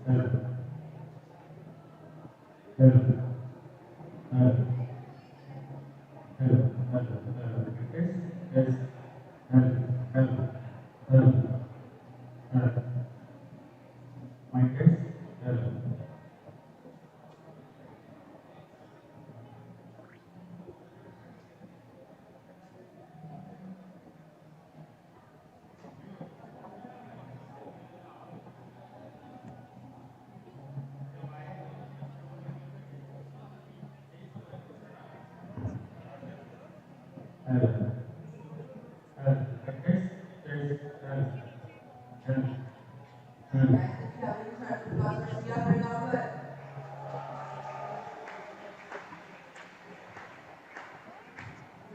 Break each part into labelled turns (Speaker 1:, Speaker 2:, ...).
Speaker 1: Good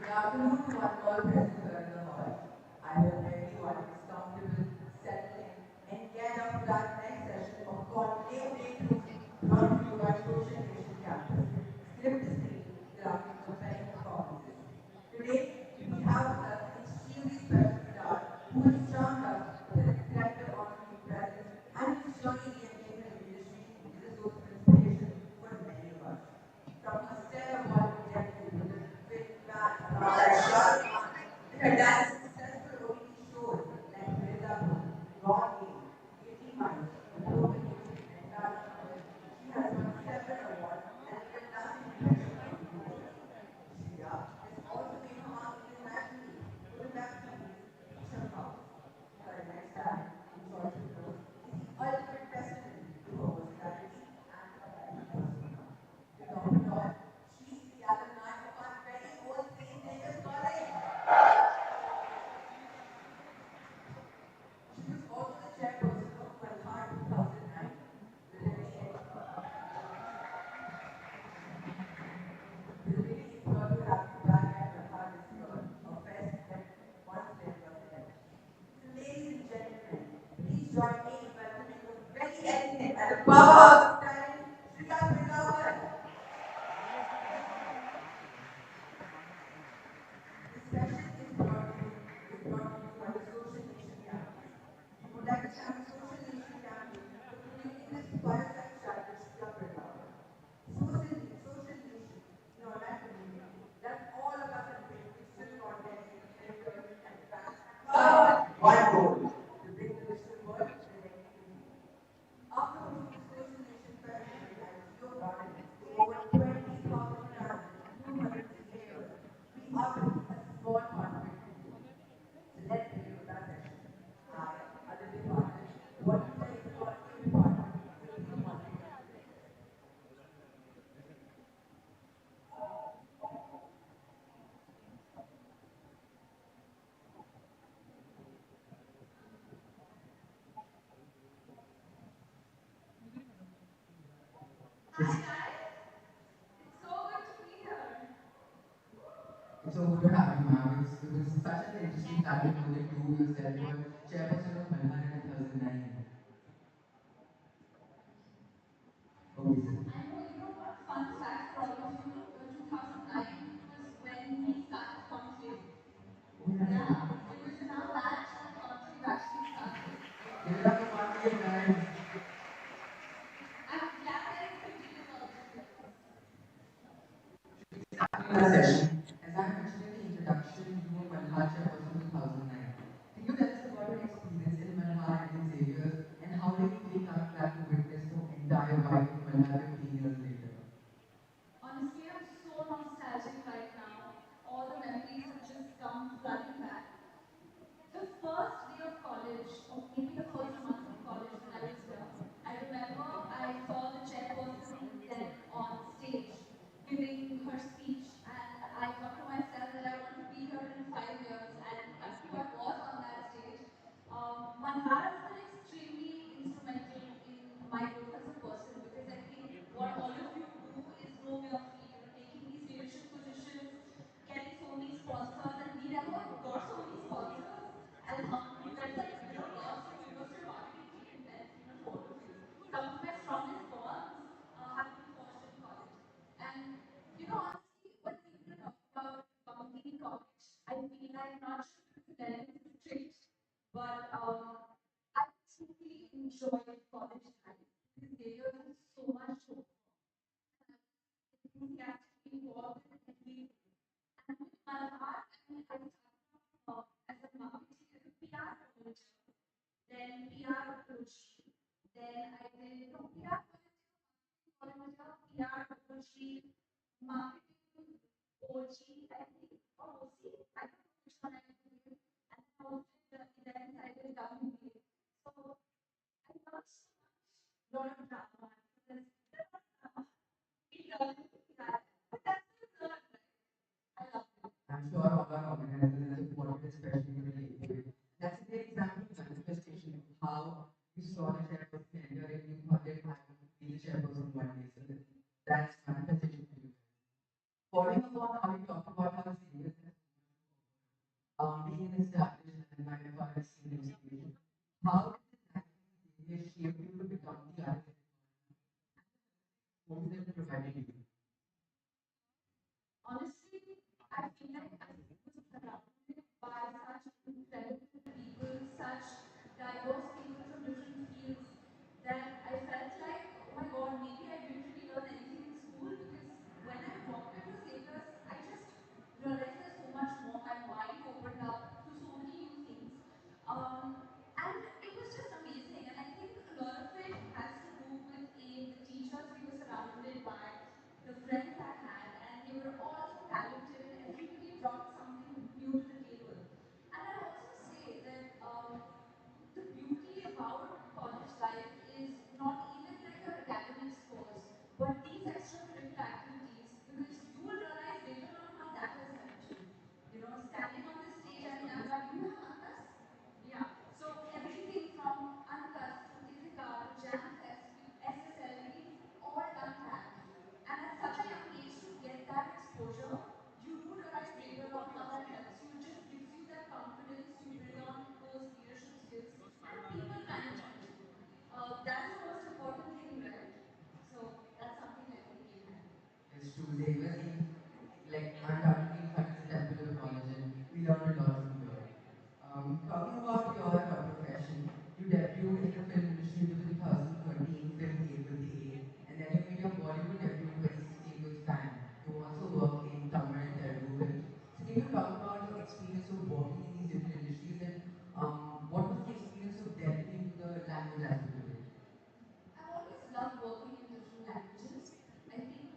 Speaker 1: afternoon to one and all present here in the hall. I hope everyone is comfortable, settle in, and geared up for our next session of Conclave Day 2, brought to you by Social Nation Campus. Flip the screen, there are compelling performances. Today, we have with us an extremely special star who has charmed us with her reflective on-screen presence and whose journey in the entertainment industry is a source of inspiration for many of us. From her stellar Bollywood debut with the film Bad starring Shah Rukh Khan, to her dance in successful OTT shows like Mirzapur, Raw Game, 18 Miles, The Broken Music, and Taj Mahal, she has won several awards and made a lasting impression on viewers. Shriya has also made her mark internationally with the web series Bisham House. Her immense talent in social roles is the ultimate testament to her versatility and compelling persona. To top it all, she is the alumni of our very own St. David's College. She was also the chairperson of Malhar' 2009, with a very we're really thrilled to have you back at Malhar this year, a fest that once led was held. So ladies and gentlemen, please join me in welcoming the very elegant and the powerhouse of talent, Shriya Prabhakar. This session is brought to you by the Social Nation Campus. We would like to thank the Social Nation Campus for creating this fireside chat with Shriya Prabhakar. Social Nation, that community that all of us have built digital content creators and fans one goal, to bring the digital world directly to you. After hosting the Social Nation Festival at Geo Garden to over 20,000 fans in 200 theaters, we are bringing a small part of it to you. So let's begin with our session. Hi, other departments, what do you think the quality department will be contributing today? Hi guys, it's so good to be here. It's so good to have you, ma'am. It was such an interesting time in project 2. You said you were chairperson of Malhar in 2009. Okay, so
Speaker 2: I know, you know what? Fun fact for all of you, 2009 was when we started Conclave.
Speaker 1: oh yeah,
Speaker 2: Yeah, it was in our batch that Conclave actually started.
Speaker 1: give it up for Conclave, guys.
Speaker 2: I'm glad that it's continued all these years.
Speaker 1: In our session, as I mentioned in the introduction, you were Malhar chairperson 2009. Can you tell us about your experience in Malhar and in Xavier's, and how did you feel coming back to witness the entire vibe of Malhar 15 years later?
Speaker 2: Honestly, I'm so nostalgic right now. All the memories have just come flooding back. The first day of college, or maybe the first month of college when I was here, I remember I saw the chairperson then on stage giving her speech, and I thought to myself that I want to be here in 5 years, and trust me, I was on that stage. Malhar has been extremely instrumental in my growth as a person because I think PR, OG, marketing, OG, I think, or OC, I don't know which one I did, and I also did the events, I did WBA. So I learned so much, lot of drama, because there's a lot of drama. We learn that, but that's the learn, right? I love it.
Speaker 1: I'm sure all our organizers have supported, especially in the day. That's a great example of manifestation of how you saw the chairperson enter and you thought that I want to be the chairperson one day. So that's manifestation for you. Following up on how you talked about how serious being an established and kind of a senior institution, how did this behavior shape you to become the artist forms that provided you?
Speaker 2: Honestly, I feel like I was surrounded by such incredible people, such diverse people from different fields, that I felt like, oh my god, maybe I didn't really learn anything in school, because when I walked into theaters, I just realized there's so much more. My mind opened up to so many new things. And it was just amazing. And I think a lot of it has to do with the teachers we were surrounded by, the friends I had, and they were all so talented, and everybody brought something new to the table. And I'd also say that the beauty about college life is not even like your academic scores, but these extracurricular activities, because you will realize later on how that has helped you. You know, standing on the stage, I mean, you have Ankas? Yeah. So everything from Ankas to Ithaca to Jam Fest to SSL, we've all done that. And at such a young age to get that exposure, you do realize later on how that helps you. It just gives you that confidence, you build on those leadership skills and people management. That is the most important thing, right? So that's something that we came in.
Speaker 1: It's true, Xavier. Like undoubtedly fun is the temple of knowledge, and we learned a lot from here. Talking about your profession, you debuted in the film industry with the 2013 film Eight with the A, and then you made your Bollywood debut in 2016 with Fan. You also work in Tamil and Telugu films. So can you talk about your experience of working in these different industries, and what was the experience of delving into the language aspect of it?
Speaker 2: I've always loved working in different languages. I think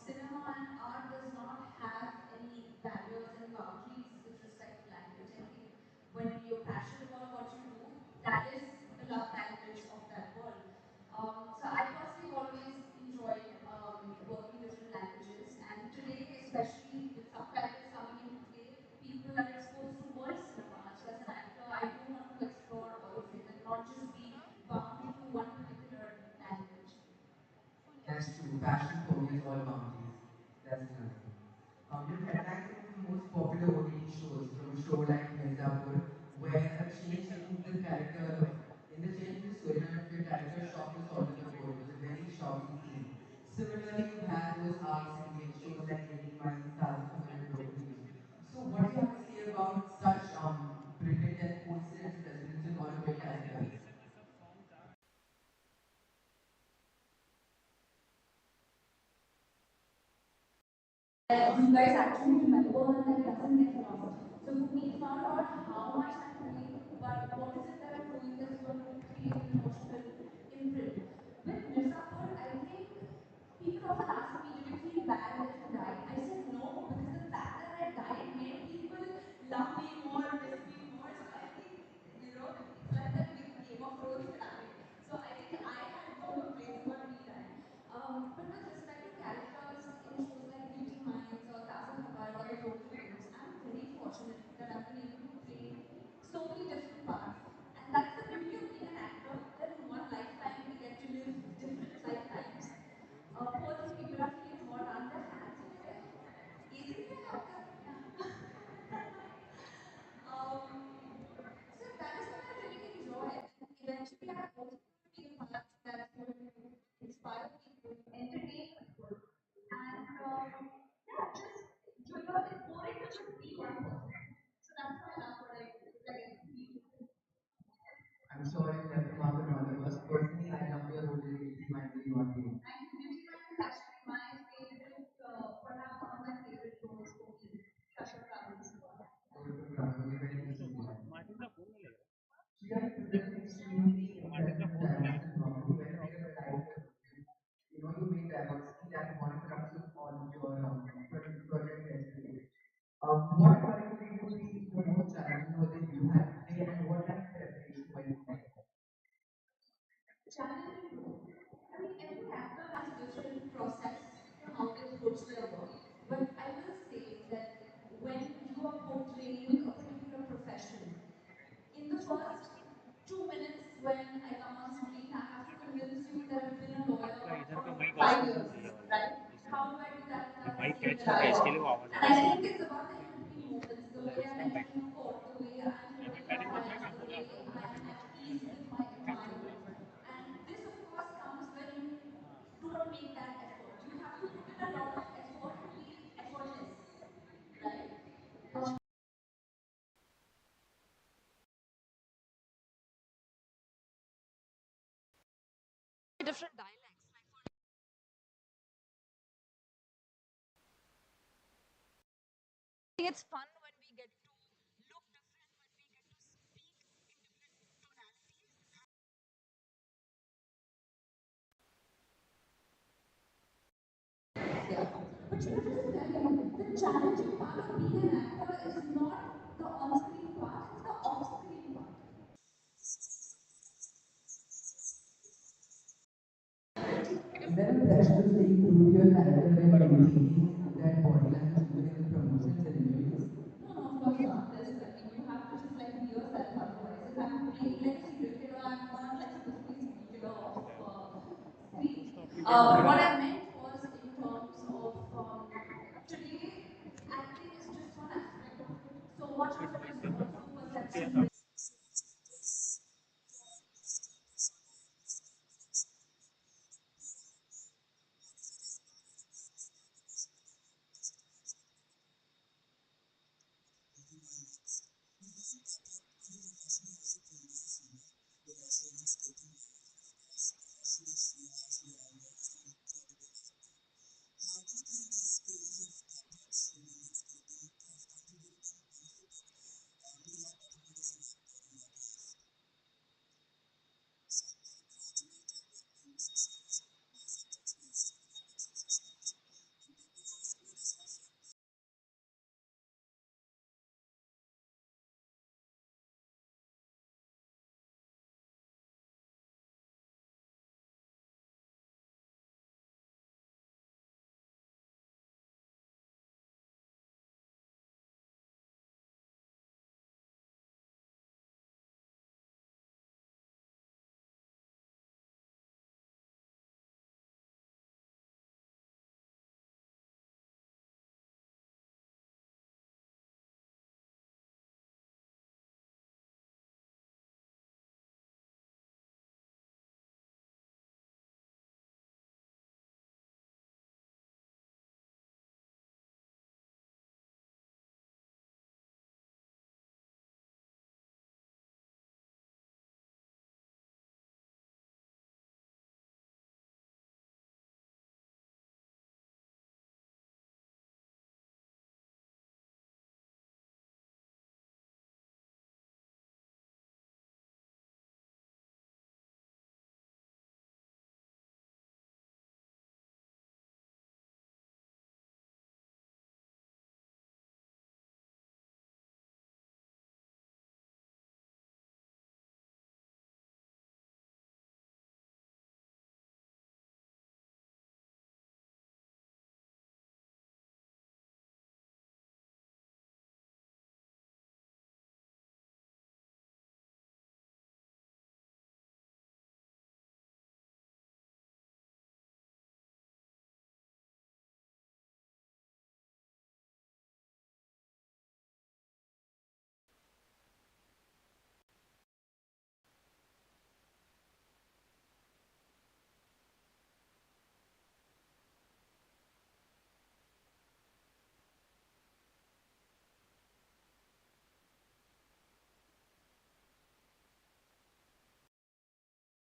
Speaker 2: cinema and art does not have any barriers and boundaries with respect to language. I think when you're passionate about what you do, that is the love language of that world. So I personally have always enjoyed working different languages, and today, especially with subtitles coming into play, people are exposed to world cinema. So as an actor, I do want to explore all of it and not just be bound to one particular language.
Speaker 1: That's true. Passion for me is all boundaries. That's another thing. You've headlined some of the most popular OTT shows, from a show like Mirzapur, where a change in the change in the storyline of your character shocked us all to the core. It was a very shocking scene. Similarly, you had those arcs in the shows like 18 Miles and Stars of Khabar and Broken News. So what do you have to say about such brilliant and coincident resonance in all of your characters?
Speaker 2: You guys actually remember and that doesn't get lost. So for me, it's not about how much I'm doing, but what is it that I'm doing that's going to create an emotional imprint. With Mirzapur, I think people often ask me, did you feel bad that you died? I said no, because the fact that I died made people love me more, miss me more. So I think, it's like that big Game of Thrones finale. So I think I had no complaints about me dying. But with respect to characters in shows like 18 Minds or Taza Khabar or The Broken News, I'm very fortunate that I've been able to play so many different parts.
Speaker 1: your project yesterday. What currently would be the most challenging project you had today, and what kind of preparation were you doing?
Speaker 2: Challenging role. I mean, every actor has a different process for how they approach their work. But I will say that when you are portraying a particular profession, in the first 2 minutes when I come on screen, I have to convince you that I've been a lawyer for 5 years, right? How do I do that without risking the dialogue? And I think it's about the in-between moments, the way I'm entering a court, the way I'm hearing the files, the way I am at ease with my environment. And this, of course, comes when you don't make that effort. You have to put in a lot of effort to be effortless, right? Different dialects. It's fun when we get to look different, when we get to speak in different tonalities. Yeah. But you know, just to tell you, the challenging part of being an actor is not the on-screen part, it's the off-screen part.
Speaker 1: Is there a pressure to stay true to your character and maintaining that body language even in the promotions and interviews?
Speaker 2: No, no, of course not. I mean, you have to just like be yourself otherwise. If I'm playing like a serial killer, I'm not like supposed to be a serial killer off screen. But what I meant was in terms of today, acting is just one aspect of it. So much of it is also perception.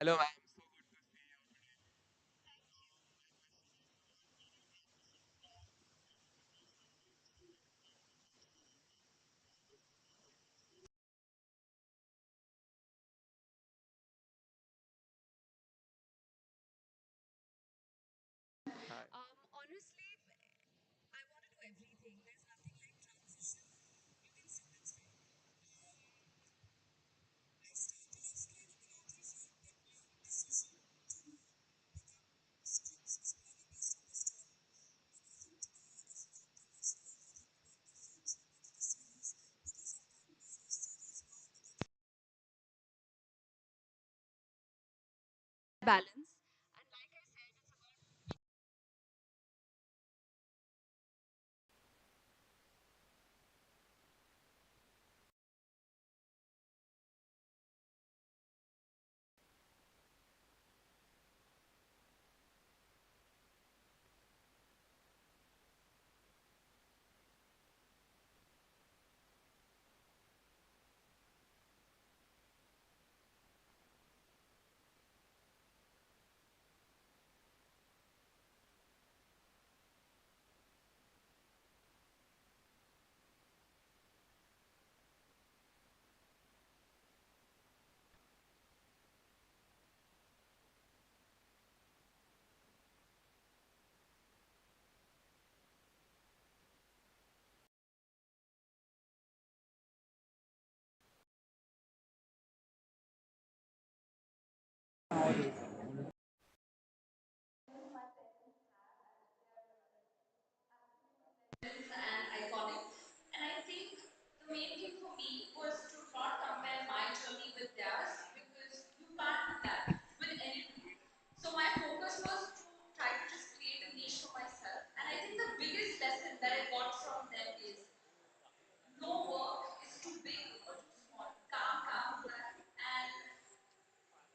Speaker 3: Hello, ma'am. Hi.
Speaker 2: Honestly, balance. And iconic. And I think the main thing for me was to not compare my journey with theirs because you can't do that with anything. So my focus was to try to just create a niche for myself. And I think the biggest lesson that I got from them is no work is too big or too small. Calm down, and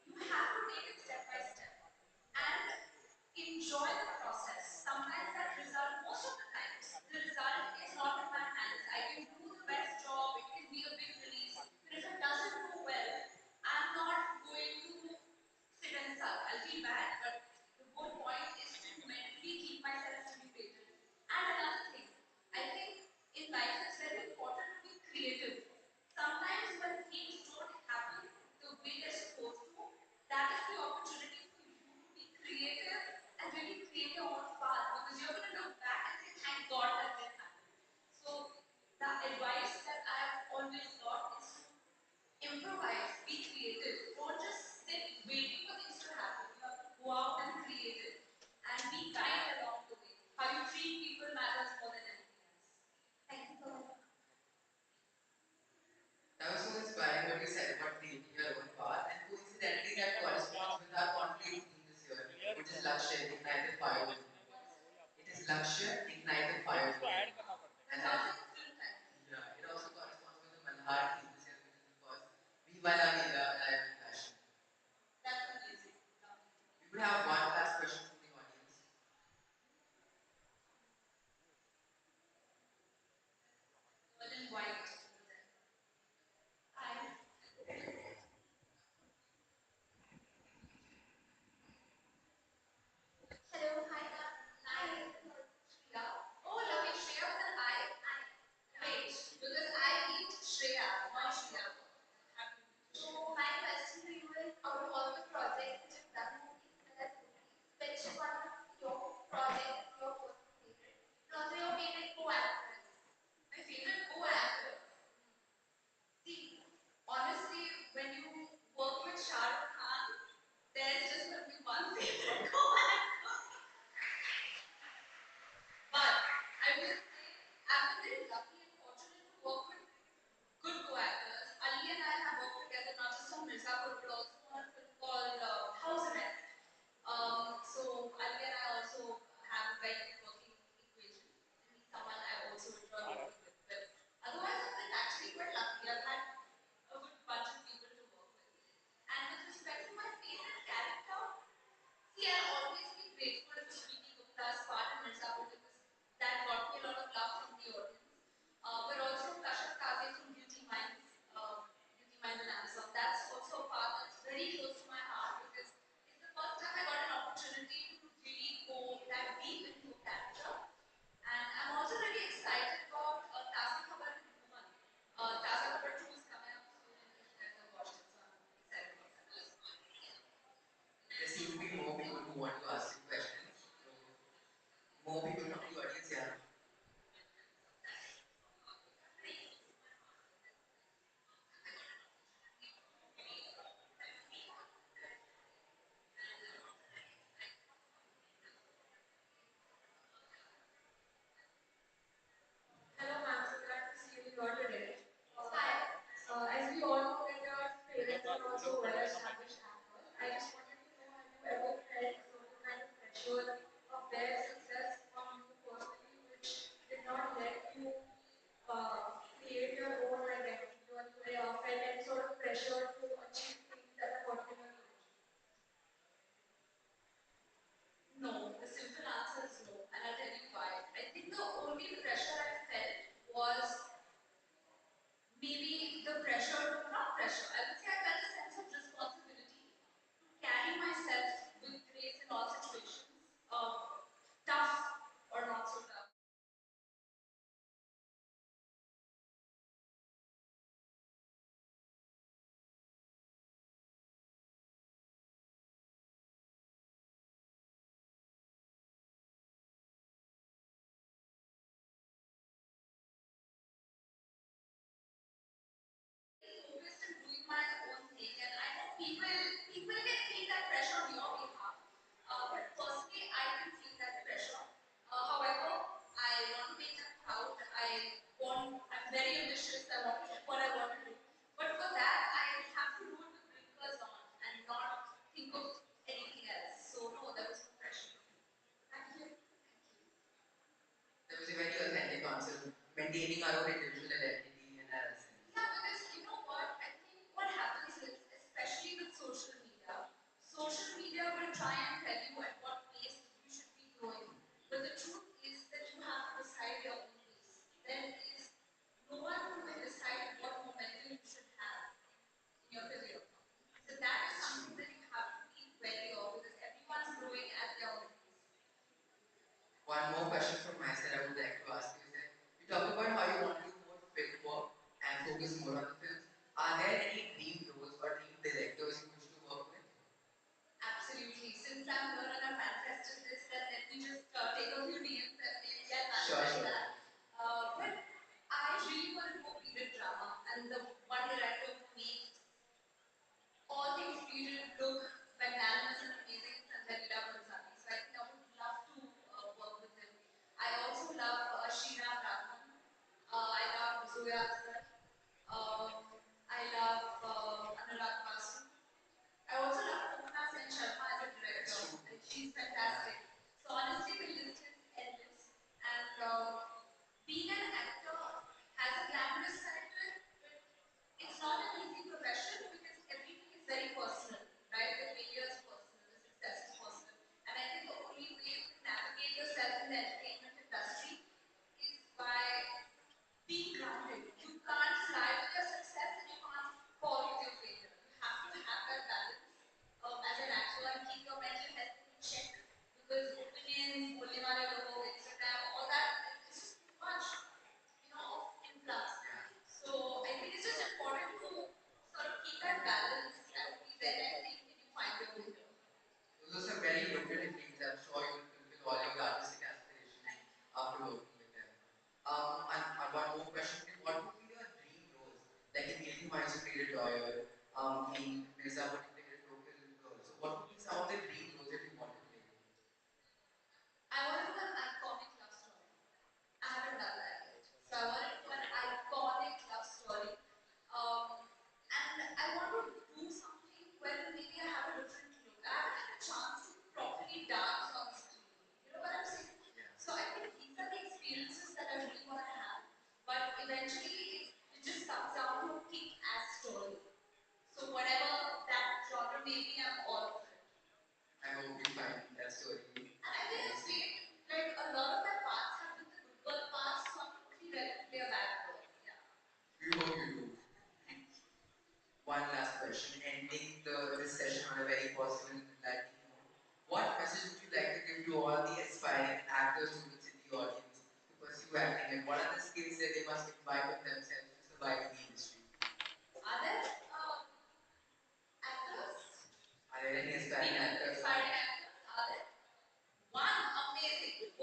Speaker 2: you have to take it step by step and enjoy the process. Sometimes that result, most of the times, the result is not in my hands. I can do the best job, it can be a big release, but if it doesn't go well, I'm not going to sit and sulk. I'll feel bad, but the whole point is to mentally keep myself motivated. And another thing, I think in life it's very important to be creative. Sometimes when things don't happen the way they're supposed to, that is the opportunity for you to be creative and really create your own path because you're going to look back and say, thank God that didn't happen. So, the advice that I've always got is to improvise, be creative. Don't just sit waiting for things to happen. You have to go out and create it and be kind along the way. How you treat people matters more than anything else. Thank you so much. That was so inspiring what you said about creating your own path, and coincidentally, that corresponds with our conclave theme this year, which is Lakshya Ignited Fire Within. It is Lakshya Ignited Fire Within. And yeah, it also corresponds with the Malhar' theme this year, which is because Viva la Vida, Alive with Passion. That's amazing. We would have one last question from the audience. Girl in white. Hi. Hello, hi, hi. Shreya. Oh, lovely. Shreya with an I. Wait, because I need Shreya, not Shreya. So my question to you is, out of all the projects which you've done which one of your project is your most favorite? And also your favorite co-actress. My favorite co-actor. See, honestly, when you work with Shah Rukh Khan, there's just only one favorite co-actor. But I would say I've been very lucky and fortunate to work with good co-actors. Ali and I have worked together not just on Mirzapur but also on a film called House Arrest. So Ali and I also have a very good working equation. And he's someone I also enjoy working with. But otherwise, I've been actually quite lucky. I've had a good bunch of people to work with. And with respect to my favorite character, see, I'll always be grateful to Shriti Gupta's part in Mirzapur because that got me a lot of love from the audience. But also Kashyap Kaze from Beauty Minds and Amazon. That's also a part that's very close to my heart because it's the first time I got an opportunity to really go that deep into a character. And I'm also really excited about Taza Khabar and Woman. Taza Khabar 2 is coming up soon and you guys have watched it, so I'm excited about that. There seem to be more people who want to ask you questions. So, more people from the audience, yeah.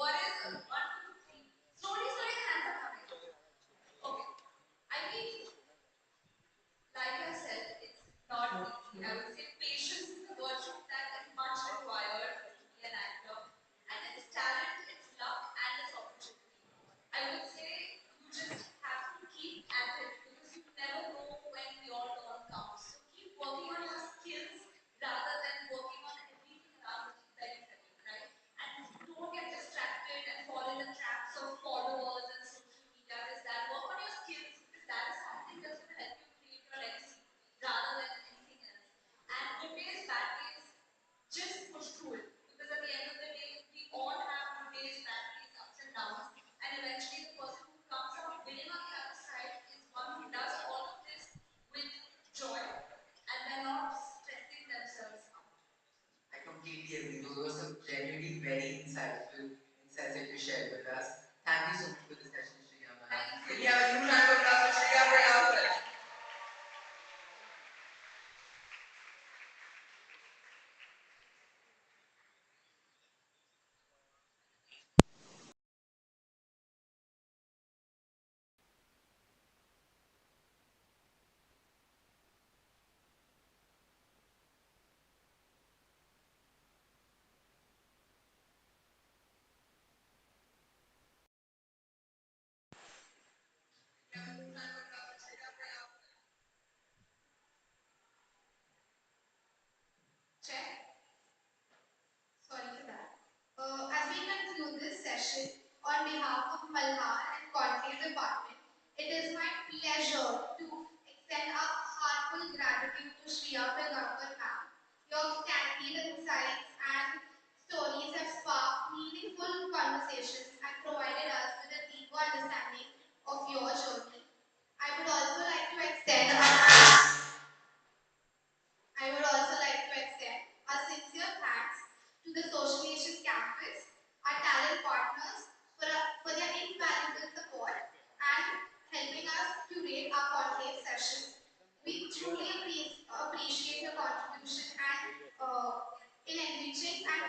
Speaker 2: What is one, two, three? Slowly, slowly, the hands are coming. Okay. I mean, like I said, it's not easy. I would say patience is a virtue that is much required to be an actor. And it's talent, it's luck, and it's opportunity. I would say you just have to keep at it because you never know when your turn comes. So keep working on your skills rather than working on everything around you that is heavy, right? And don't get distracted and fall in the traps of followers and social media. Is that work on your skills because that is something that's going to help you create your legacy rather than anything else. And good days, bad days, just push through it because at the end of the day, we all have good days, bad days, ups and downs. And eventually, the person who comes out winning on the other side is one who does all of this with joy and they're not stressing themselves out. I completely agree. Those were some genuinely very insightful insights that you shared with us. Thank you so much for this session, Shriya. Thank you. Can we have a huge round of applause for Shriya for your output? Check. Sorry for that. As we conclude this session, on behalf of Malhar and Conclave Department, it is my pleasure to extend a heartfelt gratitude to Shriya Pragapar ma'am. Your candid insights and stories have sparked meaningful conversations and provided us with a deeper understanding of your journey. I would also like to extend I would also like to extend a sincere thanks to the Socialization Campus, our talent partners, for their invaluable support and helping us curate our conclave sessions. We truly appreciate your contribution and in enriching and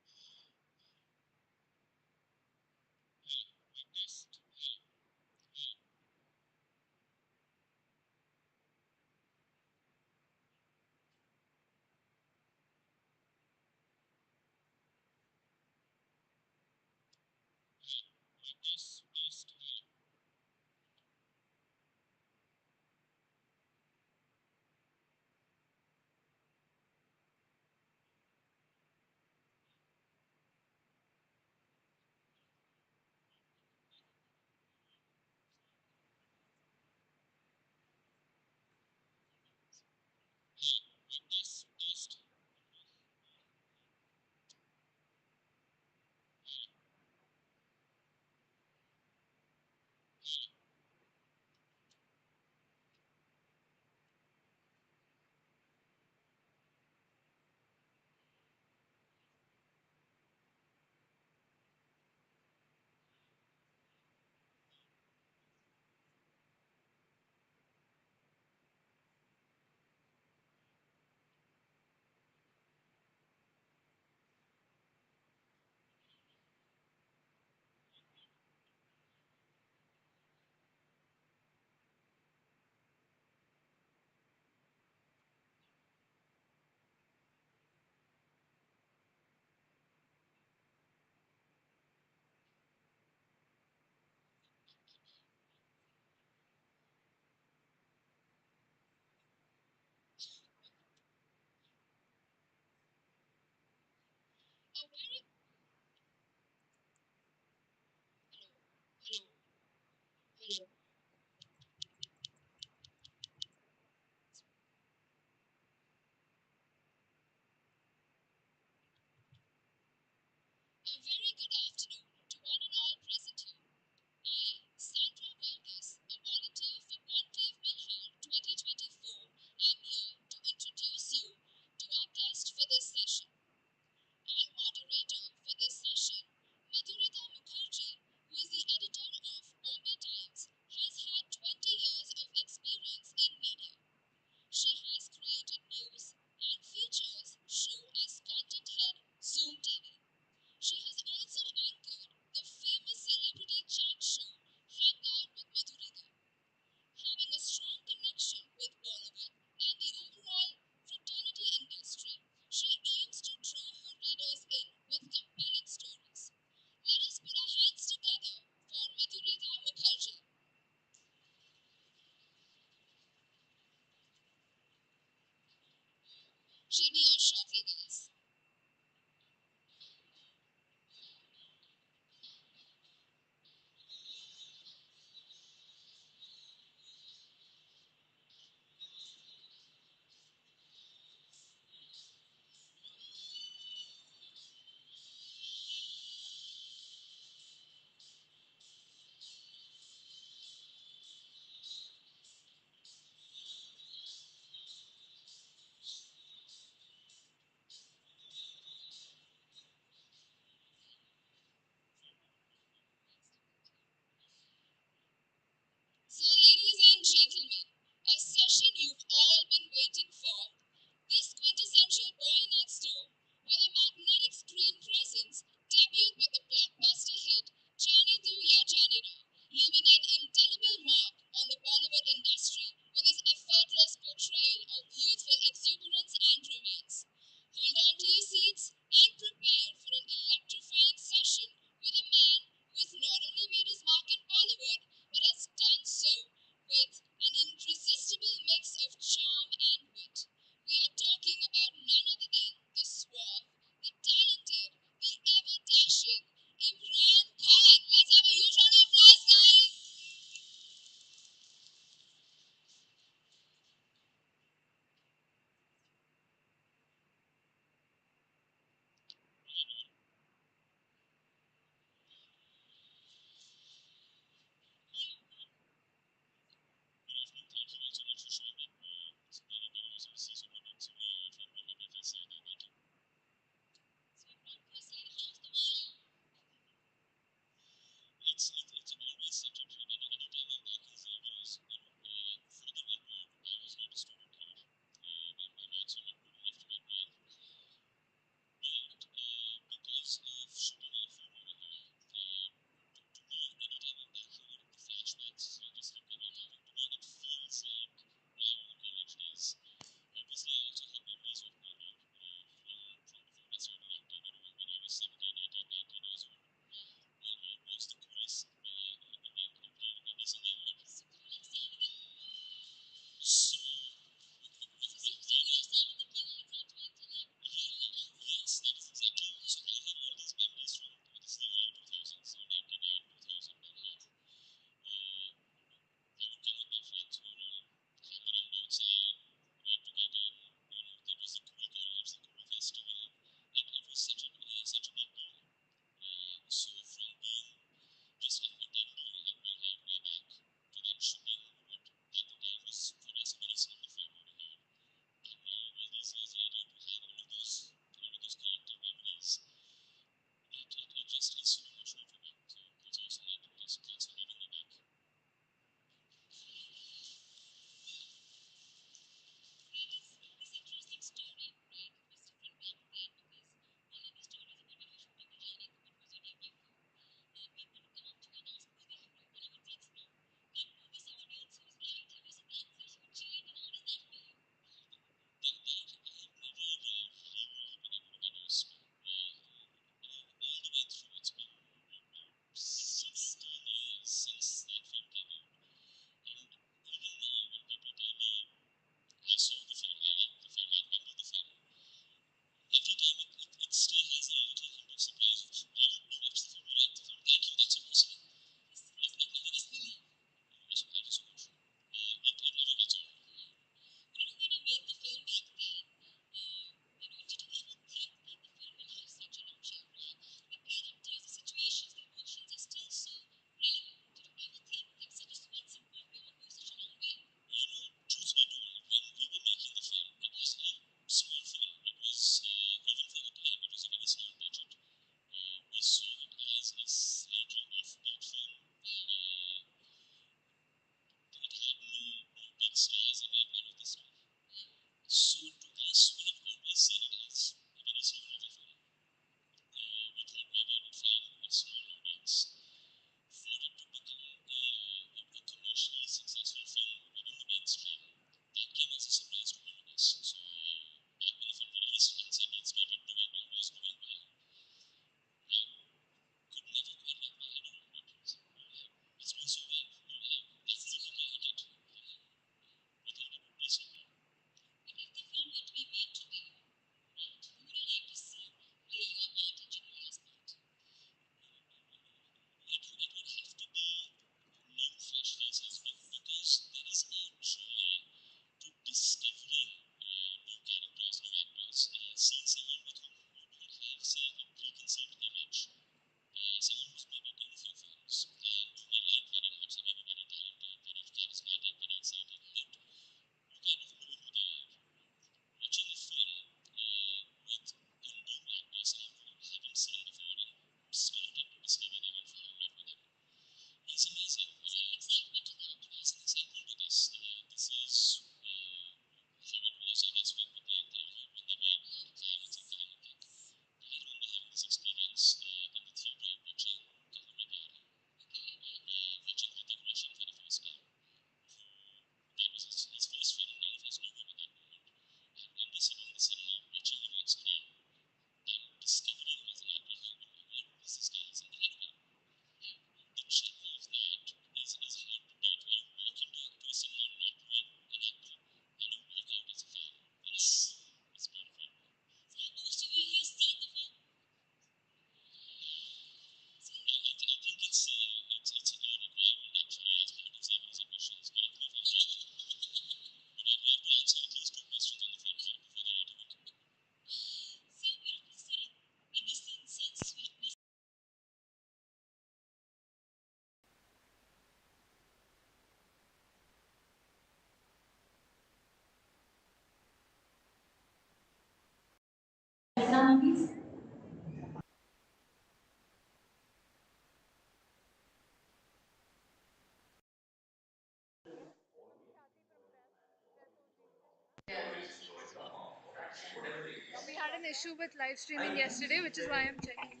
Speaker 2: We had an issue with live streaming yesterday, which is why I'm checking.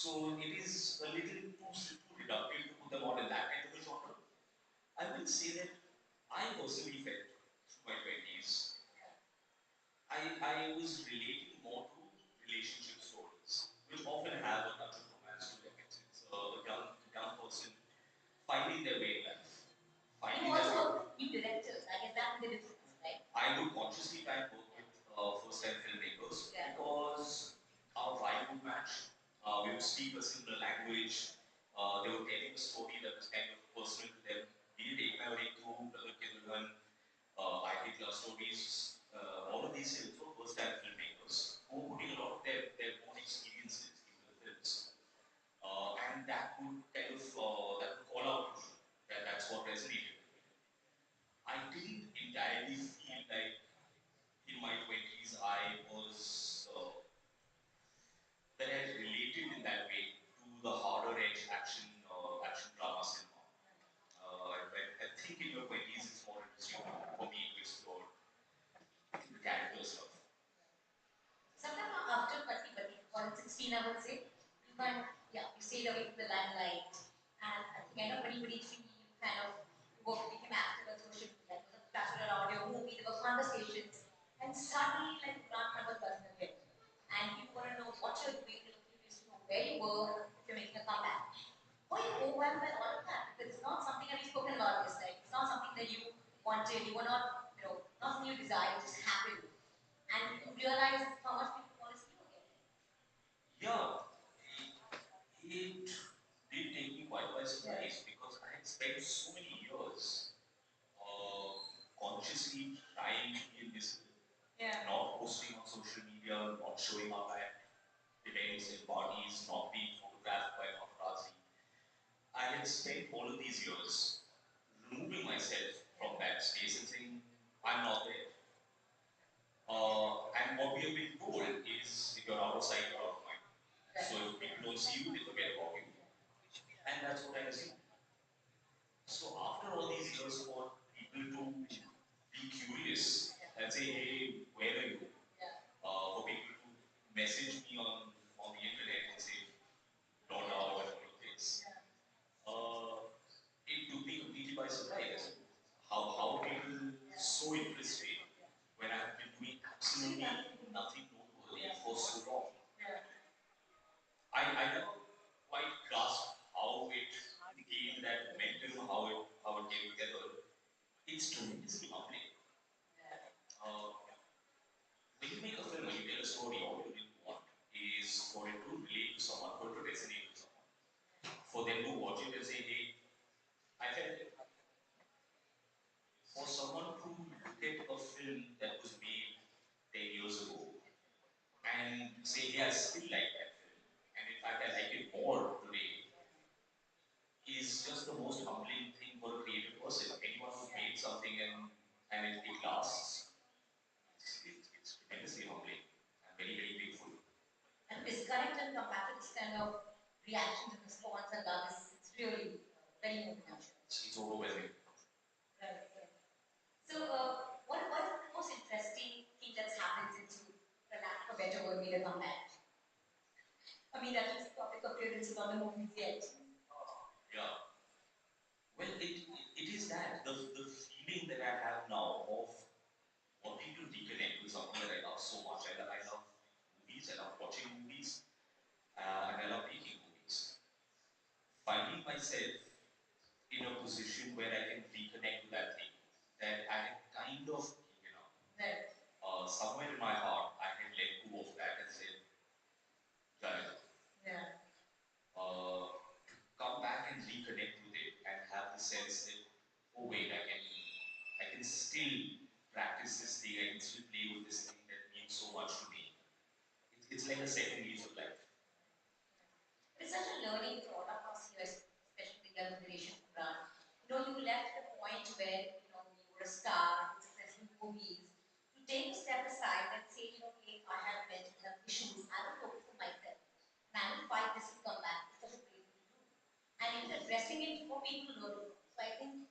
Speaker 1: So it is a little too reductive to put them all in that kind of a genre. I will say that I personally felt through my 20s, I was relating more to relationship stories, which often have a touch of romance to them. It's a young person finding their way in life. Finding you also work with new directors. I guess that's the difference, right? I would consciously try and work with first-time filmmakers, because our vibe would match. We would speak a similar language. They were telling a story that was kind of personal to them. Be it Ek Main Aur Ek Tu, Brother Kindergarten, I Hate Love Stories, all of these films were first-time filmmakers who were putting a lot of their own experiences into the films. And that would kind of that would call out to me. That's what resonated with me. I didn't entirely feel like in my 20s I was that I related in that way to the harder edge action drama cinema. I think in your 20s it's more interesting for me to explore the character stuff. Sometime after 30, or 16, I would say, you can, yeah, you stayed away from the limelight, and at the end of 2023, you kind of work, became active on social media, there was a passion around your movie, there were conversations, and suddenly, like, you can't remember the person again. And you want to know what you're doing, you're curious to know where you were, if you're making a comeback. Were you overwhelmed by all of that? Because it's not something that we've spoken about this, like, it's not something that you wanted, you were not, not something you desired, it just happened, and you realize how much people want to see you again. Yeah, it did take me quite by surprise, because I had spent so many years consciously trying to be invisible, not posting on social media, not showing up at events and parties, not being photographed by paparazzi. I had spent all of these years removing myself from that space and saying, I'm not there. And what we have been told is, if you're out of sight, you're out of mind. So if people don't see you, they forget about you. And that's what I assumed. So after all these years, for people to be curious and say, hey, where are you? For people to message me on the internet and say, not out and all of this. It took me completely by surprise. How people so interested when I have been doing absolutely nothing noteworthy for so long. I never quite grasped how it gained that momentum, how it came together. It's tremendously humbling. When you make a film, when you tell a story, all you really want is for it to relate to someone, for it to resonate with someone. For them to watch it and say, hey, I felt it. For someone to look at a film that was made 10 years ago and say, hey, I still like that film, and in fact, I like it more today, is just the most humbling thing for a creative person. Anyone who made something and it lasts, it's tremendously humbling and very, very beautiful. And disconnect and come back to this kind of reaction and response and love is it's really very moving. It's overwhelming. Right, right. So, what is the most interesting thing that's happened since you, for lack of a better word, made a comeback? I mean, that is the topic of clearances on the movies yet. Yeah. Well, it is that the feeling that I have now of wanting to reconnect with something that I love so much. I love movies, I love watching movies, and I love making movies. Finding myself in a position where I can reconnect with that thing that I had kind of given up. Right. Somewhere in my heart, I had let go of that and said, done. Yeah. Come back and reconnect with it and have the sense that, oh wait, I can still practice this thing, I can still play with this thing that means so much to me. It's like a second lease of life. It's such a learning for all of us here, especially the younger generation program. You left the point where you were a star with successful movies to take a step aside and say, okay, I have mental health issues, I will focus on myself. And I will fight this to come back. It's such a great thing to do. And even addressing it for people to learn. So I think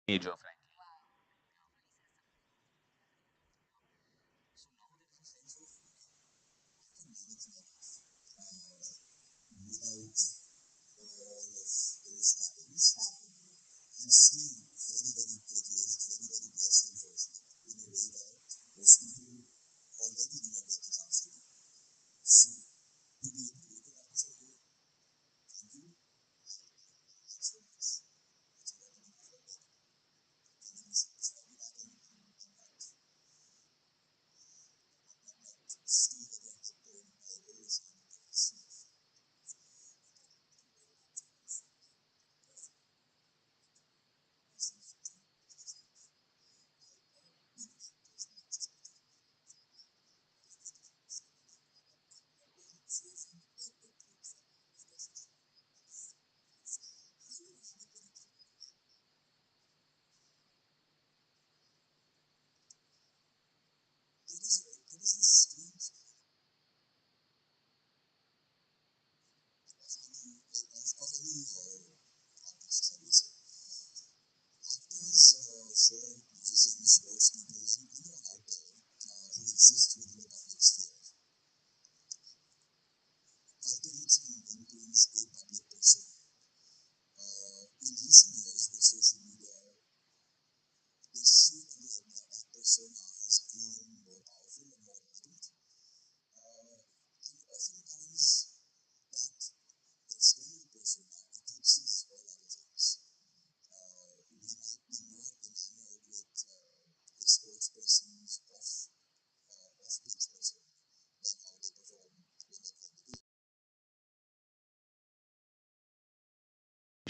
Speaker 3: Age of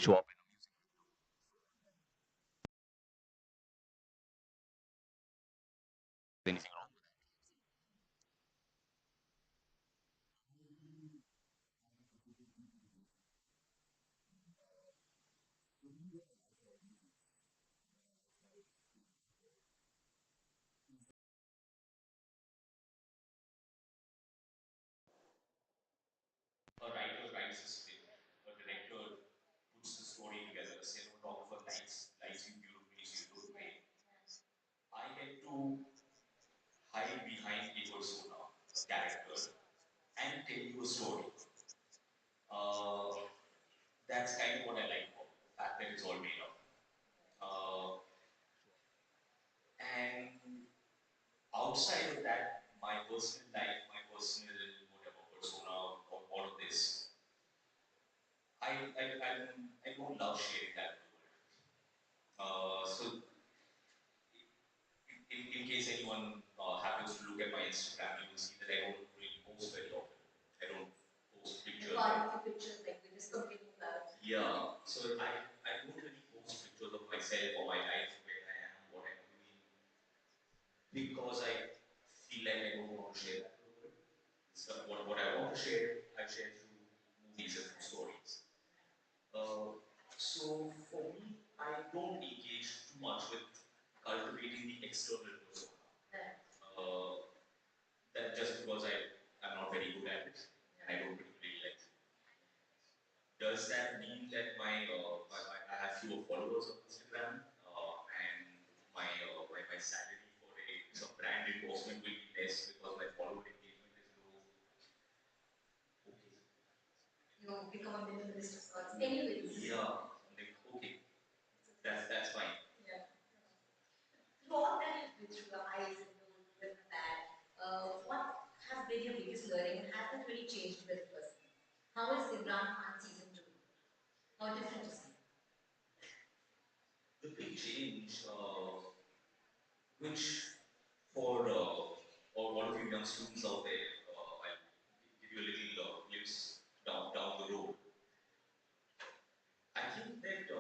Speaker 3: show up in anything wrong. that's kind of what I like about the fact that it's all made up. And outside of that, my personal life, my personal whatever persona, or all of this, I don't love sharing that with the world. So in case anyone happens to look at my Instagram, you will see that I don't really post very often. I don't post pictures.
Speaker 1: Part of the pictures, like we're just complaining about.
Speaker 3: Yeah, so I don't really post pictures of myself or my life, where I am, what I'm doing, because I feel like I don't want to share that with the world. So what I want to share, I share through movies and through stories. So for me, I don't engage too much with cultivating the external persona. Uh, that just because I'm not very good at it and I don't particularly like it. Does that mean that I have fewer followers on Instagram and my salary for some brand endorsement will be less because my follower engagement is low? Okay.
Speaker 1: You become a minimalist of sorts. Anyways.
Speaker 3: Yeah. Like, okay. That's fine.
Speaker 1: Yeah. Throughout that you've been through the highs and lows, good and bad, what has been your biggest learning and has that really changed you as a person? How is Imran Khan season 2? How different is he?
Speaker 3: The big change, which for all of you young students out there, I'll give you a little glimpse down the road. I think that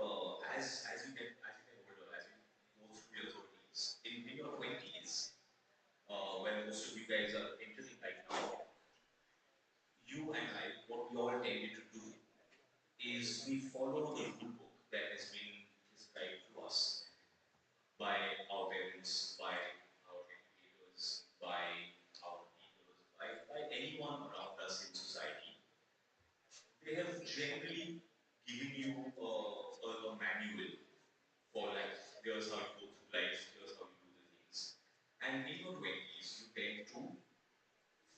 Speaker 3: as you get older, as you go through your 30s, in your 20s, when most of you guys are entering right now, you and I, what we all tended to do is we follow the rule book that has been prescribed to us by our parents, by our educators, by our leaders, by anyone around us in society. They have generally given you a manual for life. Here's how you go through life, here's how you do the things. And in your 20s, you tend to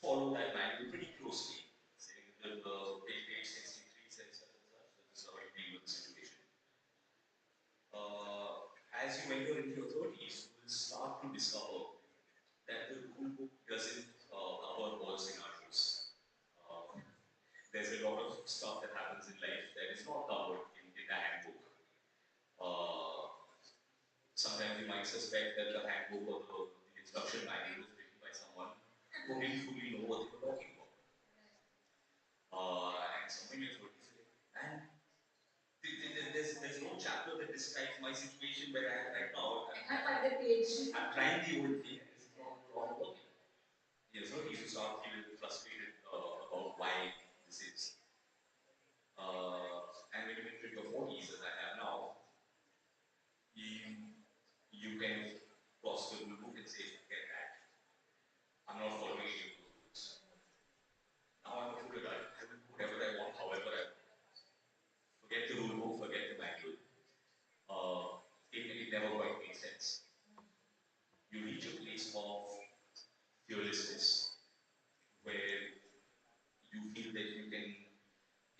Speaker 3: follow that manual pretty closely. Saying the page 63 says such and such, this is how you deal with the situation. As you enter into your 30s, you will start to discover that the rule book doesn't cover all scenarios. Uh, there's a lot of stuff that happens in life that is not covered in the handbook. Uh, Sometimes you might suspect that the handbook or the instruction manual is written by someone who didn't fully know what they were talking about. And something is what you say. And there's no chapter that describes my situation where I am right now.
Speaker 1: I find the page.
Speaker 3: I'm trying the old thing and it's not working. Yes, no, you start feeling frustrated about why this is. And when you enter your 40s, as I have now, you kind of cross the rule book and say, forget that. I'm not following any of those rules. Now I'm a full adult. I will do whatever I want, however I want. Forget the rule book, forget the manual. It never quite makes sense. You reach a place of fearlessness where you feel that you can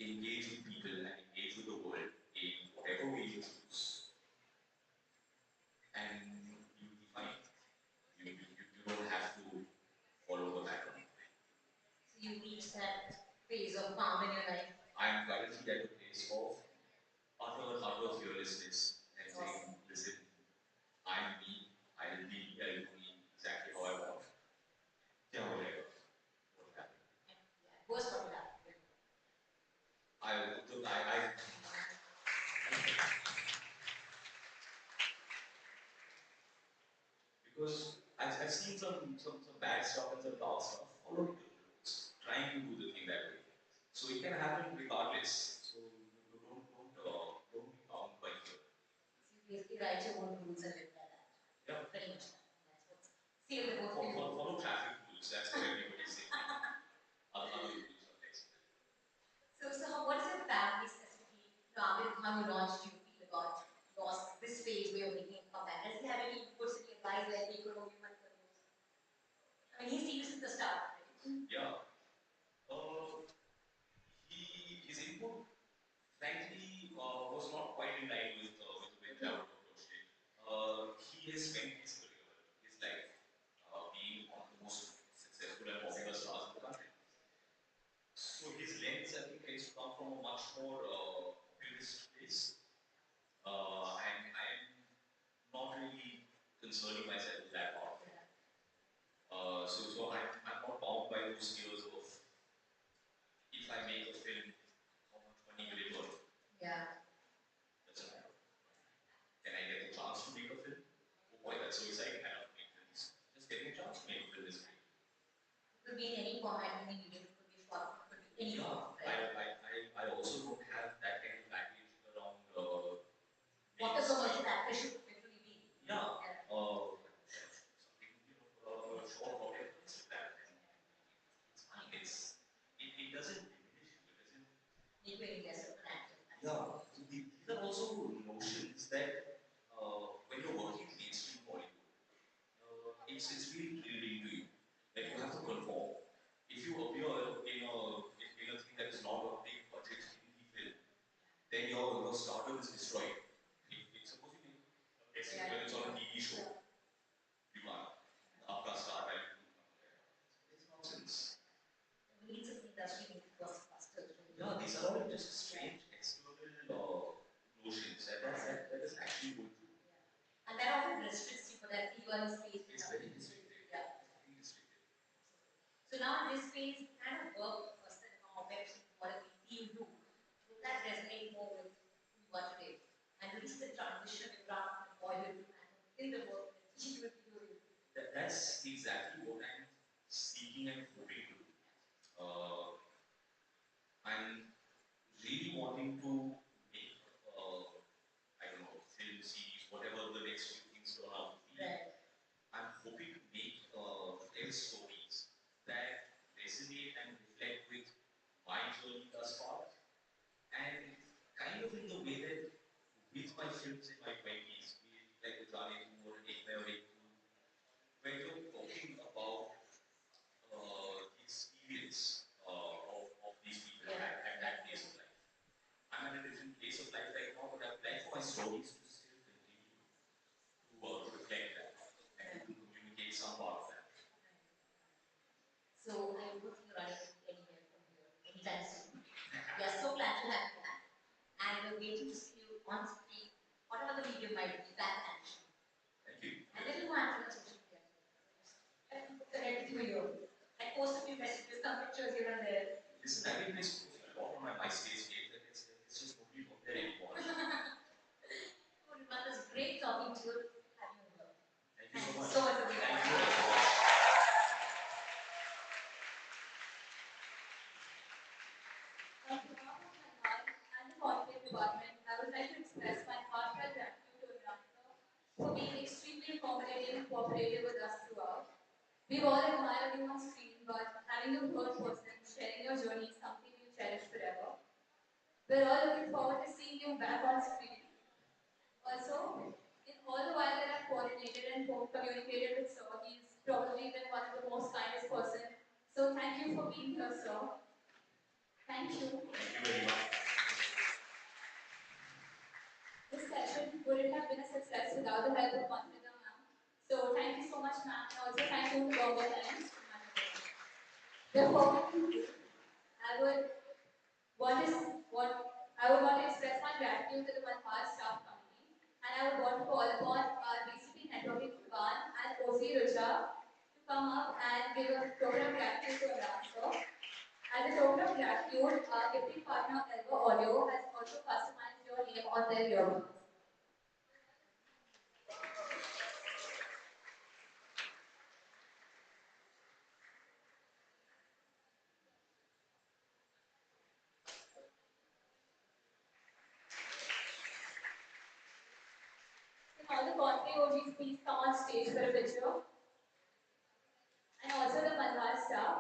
Speaker 3: engage with people and engage with the world in whatever way you choose, and you'll be fine. You don't have to follow the pattern.
Speaker 1: So you reach that phase of calm in your life.
Speaker 3: I'm currently at a place of utter fearlessness and saying, listen, I'm me, I'll do me exactly how I want. Yeah, whatever. What happened?
Speaker 1: What's what happened?
Speaker 3: I because I've seen some bad stuff and some dark stuff following the rules, trying to do the thing that way. So it can happen regardless. So don't be bound by fear.
Speaker 1: So you basically write your own rules and live by that.
Speaker 3: Yeah.
Speaker 1: Pretty much. That's what's seal the boat.
Speaker 3: Follow traffic rules. That's what everybody's saying. Other rules are flexible.
Speaker 1: What is your family specifically? Now, how you launched, you feel about lost this phase where you're making a comeback? Does he have any inputs, any advice that he could only money for those? I mean, he's seen you since the start, right?
Speaker 3: Yeah. His input, frankly, Yeah, these are also notions that when you're working in mainstream Bollywood, it's really drilled into you. Like you have to perform. If you appear in a thing that is not a big budget indie film, then your stardom is destroyed. If suppose you make exit when it's on a TV show, you can't. आपका star value will come there. It's nonsense. Yeah, these are all just strange external notions, and that is actually good too. It's very restrictive. Very restrictive. That's exactly what I'm seeking and hoping to do. I'm really wanting to make, I don't know, film series, whatever the next few things turn out to be. I'm hoping to make tell stories that resonate and reflect with my journey thus far, and kind of in the way that with my films in my 20s, be it like the Day-2 or Day-2, when you're talking about the experience of these people at that place of life. I'm at a different place of life right now, but I'd like for my stories to still continue to reflect that and to communicate some part of that. Thank you. Listen, I've been posting a lot on my MySpace page, and it's just nobody from there anymore. Thank you so much. Thank you.
Speaker 2: On behalf of my heart and the Conclave department, I would like to express my heartfelt gratitude to Anuradha for being extremely accommodating and cooperative with us throughout. We've all admired you on screen, but having you in person, sharing your journey is something we'll cherish forever. We're all looking forward to seeing you back on screen. Also, in all the while that I've coordinated and communicated with Sir, he's probably been one of the most kindest person. So thank you for being here, Sir. Thank you.
Speaker 3: Thank you very much.
Speaker 2: This session wouldn't have been a success without the help of Conclave ma'am. So thank you so much, ma'am, and also thank you to Bombay Times. Before we conclude, I would want to what I would want to express my gratitude to the Malhar staff committee, and I would want to call upon our BCP networking Khan and OC Rucha to come up and give a token of gratitude to our sir. As a token of gratitude, our gifting partner Elva Audio has also customized your name on their earbuds. Can all the Conclave OGs please come on stage for a picture? And also the Malhar staff.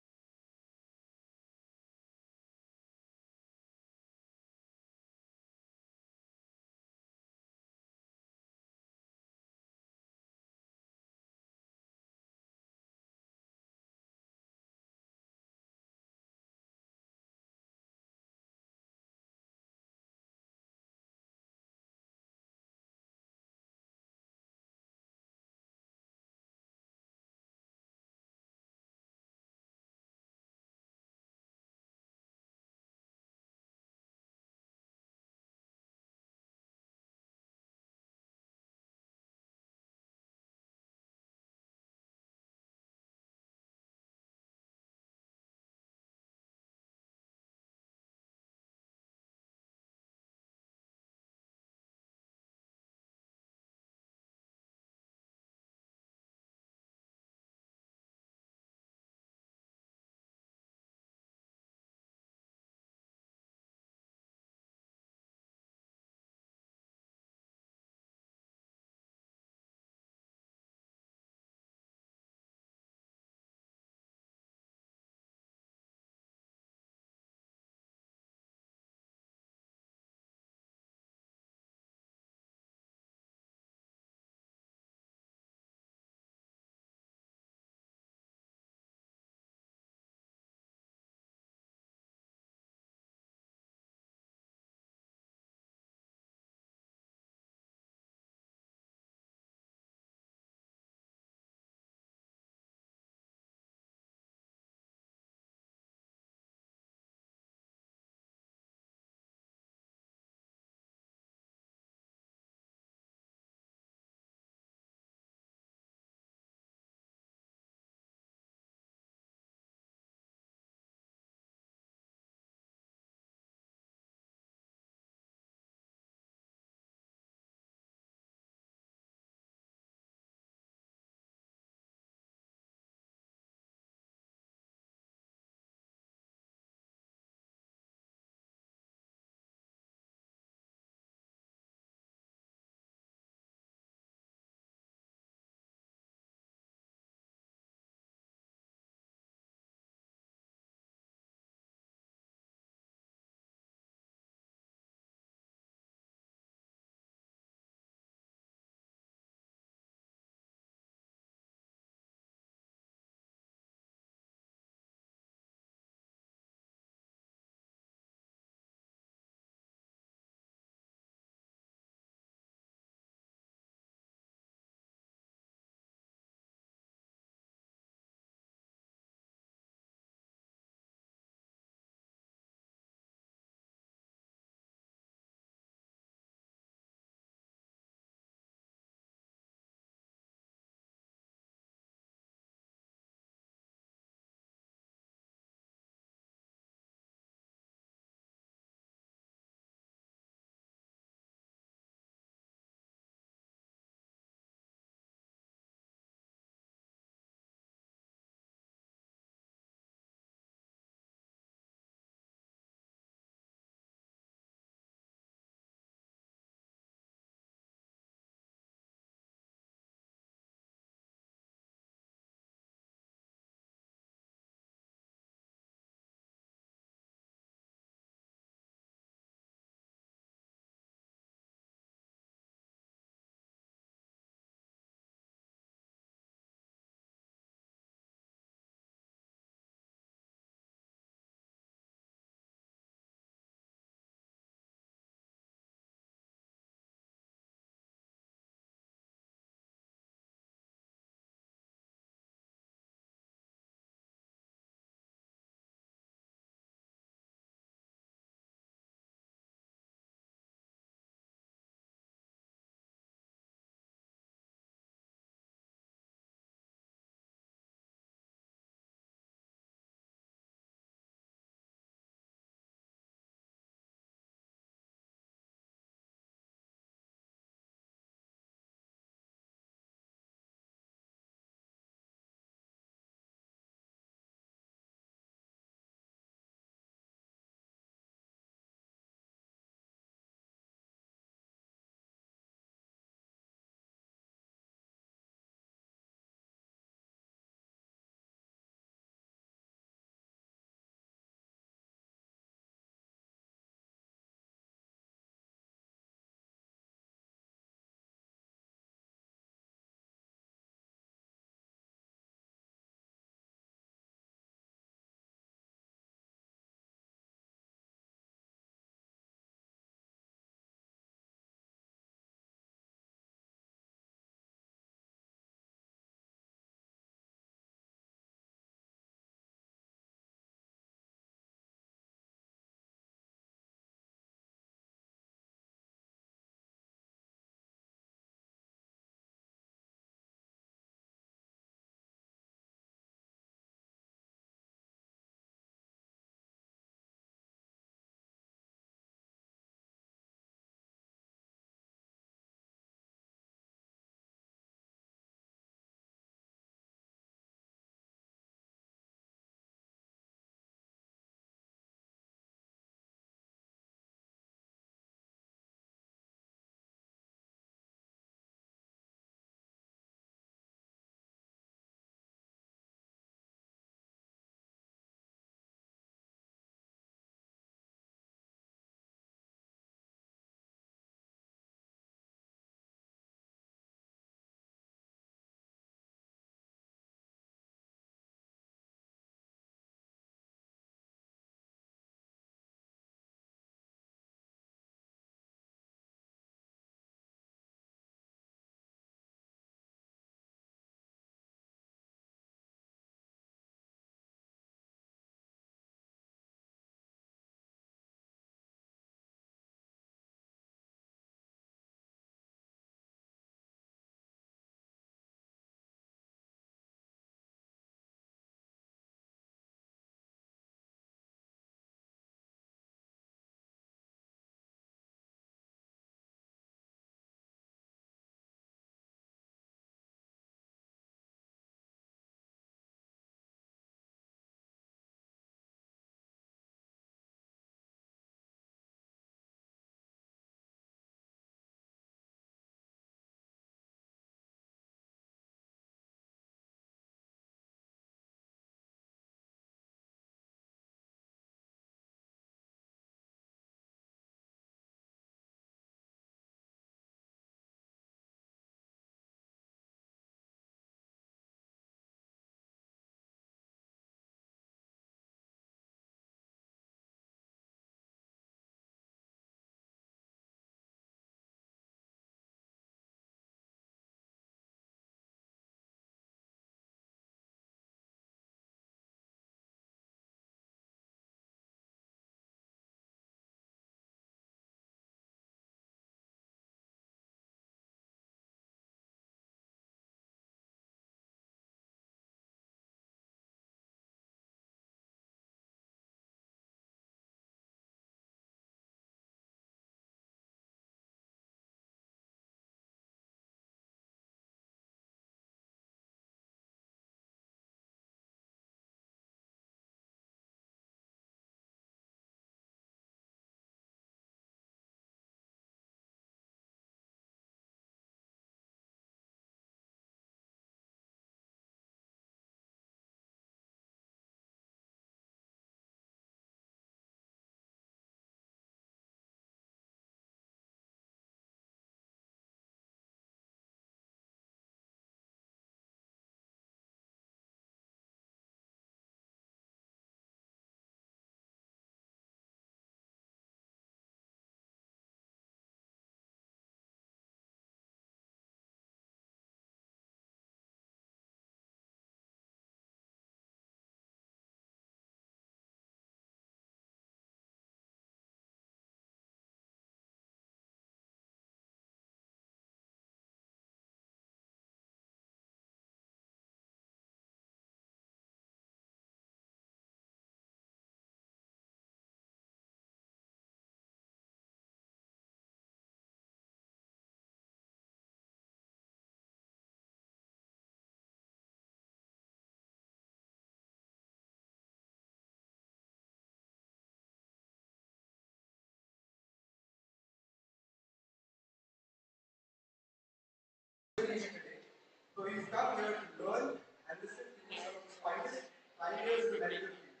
Speaker 4: So he's come here to learn and listen to some of the finest pioneers in the medical field.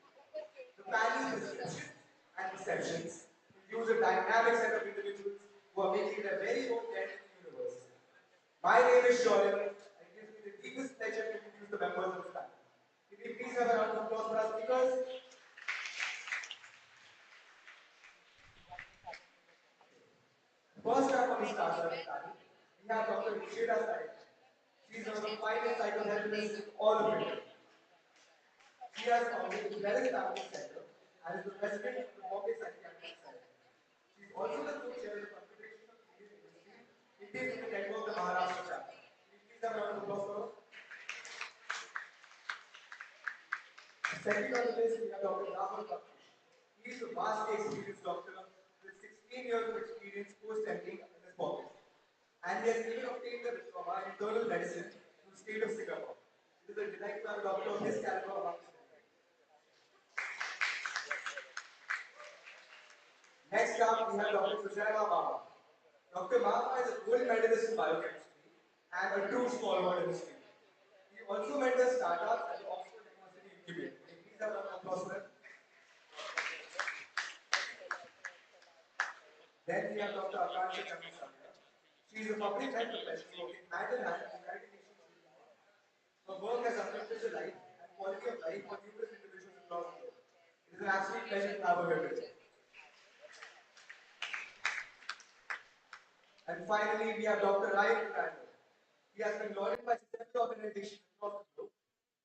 Speaker 4: The panel prescriptions and perceptions includes a dynamic set of individuals who are making their very own dent in the universe. My name is Shorin, and it gives me the deepest pleasure to introduce the members of the panel. Can we please have a round of applause for our speakers? First up on the star panel, we have Dr. Rishida Sai. She is one of the finest psychotherapists in all of India. She has founded the Wellness Family Center and is the president of the Bombay Psychiatric Society. She is also the co-chair of the Confederation of Indian Industry, Indian in the network, the Malhar'24 chapter. Please have a round of applause for her. Second on the list, we have Dr. Malhar'24. He is a vastly experienced doctor with 16 years of experience post-MD in his pocket. And he has even obtained a diploma in internal medicine from the state of Singapore. It is a delight to have a doctor of his caliber among us. Next up, we have Dr. Suzaima Mama. Dr. Mama is a gold medalist in biochemistry and a true stalwart in his field. He also mentors startups at the Oxford University Incubator. Please have a round of applause for him. Then we have Dr. Akansha Chandrasekhar. She is a public health professional working hand in hand with the United Nations Children's Fund. Her work has affected the life and quality of life for numerous individuals across the world. It is an absolute pleasure to have her here today. And finally, we have Dr. Ryan Fernando. He has been lauded by several organizations across the globe.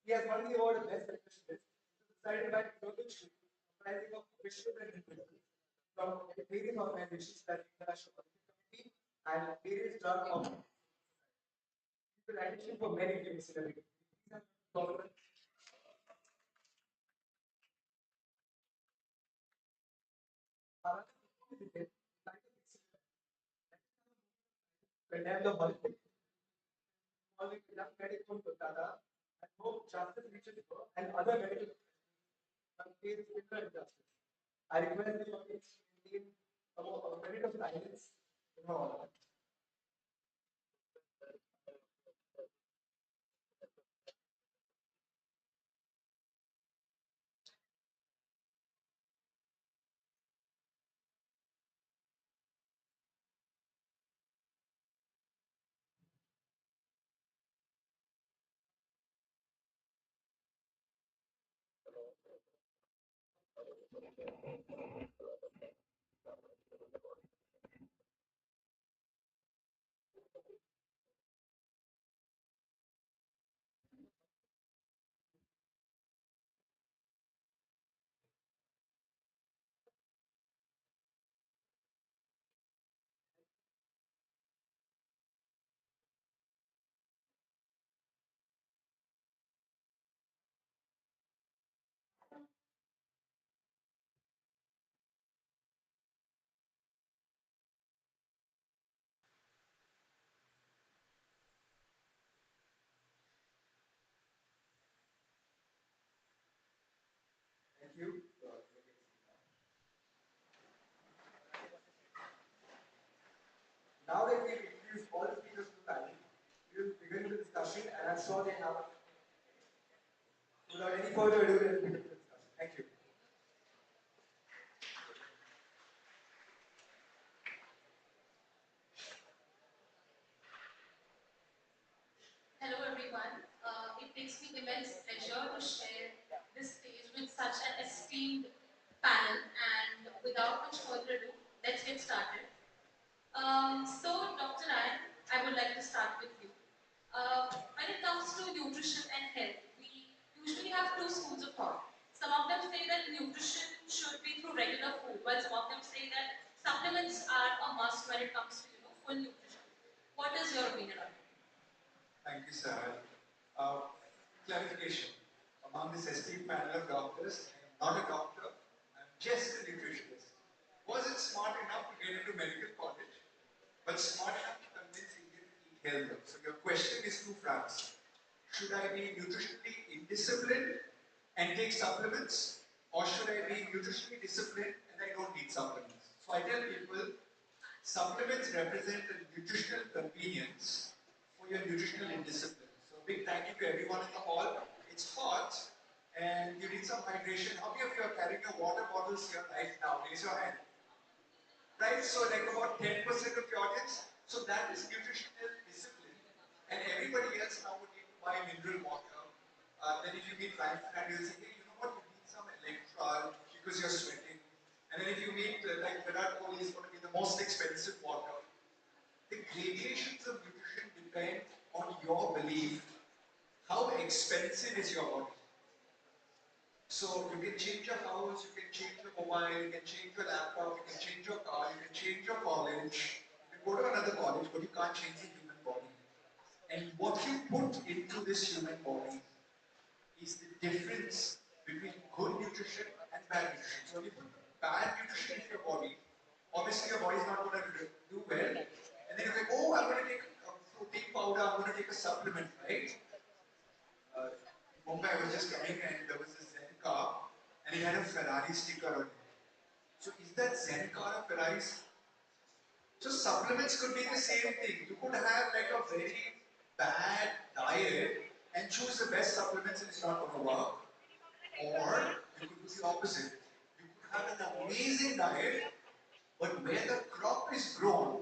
Speaker 4: He has won the award of Best Specialist, decided by the global jury, comprising of officials and individuals from various organizations like the International Olympic Committee and various drug organizations. He's been auditioned for many famous celebrities. Condemn the Hollywood, involving enough medical data and hope justice reaches her and other medical face similar injustice. I request the audience to maintain a minute of silence in her honor. Thank you. Now that we've introduced all the speakers to the panel, we will begin the discussion, and I'm sure they have. Without any further ado, let's begin the discussion. Thank you.
Speaker 2: Hello everyone. It makes me immense pleasure to share this stage with such an esteemed panel. And without much further ado, let's get started. So, Dr. Ryan, I would like to start with you. When it comes to nutrition and health, we usually have two schools of thought. Some of them say that nutrition should be through regular food, while some of them say that supplements are a must when it comes to full nutrition. What is your opinion on it?
Speaker 4: Thank you, Sarah. Clarification. Among this esteemed panel of doctors, I am not a doctor, I'm just a nutritionist. Wasn't smart enough to get into medical college, but smart enough to convince Indians to eat healthier. So your question is two fronts. Should I be nutritionally indisciplined and take supplements, or should I be nutritionally disciplined and I don't need supplements? So I tell people, supplements represent a nutritional convenience for your nutritional indiscipline. So big thank you to everyone in the hall. It's hot and you need some hydration. How many of you are carrying your water bottles here right now? Raise your hand. Right? So like about 10% of the audience. So that is nutritional discipline. And everybody else now would need to buy mineral water. Then if you meet life and you'll say, hey, you know what, you need some electrolyte because you're sweating. And then if you meet like Virat Kohli is going to be the most expensive water. The gradations of nutrition depend on your belief. How expensive is your body? So you can change your house, you can change your mobile, you can change your laptop, you can change your car, you can change your college, you can go to another college, but you can't change the human body. And what you put into this human body is the difference between good nutrition and bad nutrition. So when you put bad nutrition into your body, obviously your body's not going to do well. And then you're like, oh, I'm going to take a protein powder, I'm going to take a supplement, right? Mumbai, I was just coming and there was this Zen car and it had a Ferrari sticker on it. So is that Zen car a Ferrari? So supplements could be the same thing. You could have like a very bad diet and choose the best supplements and it's not going to work. Or you could do the opposite. You could have an amazing diet, but where the crop is grown,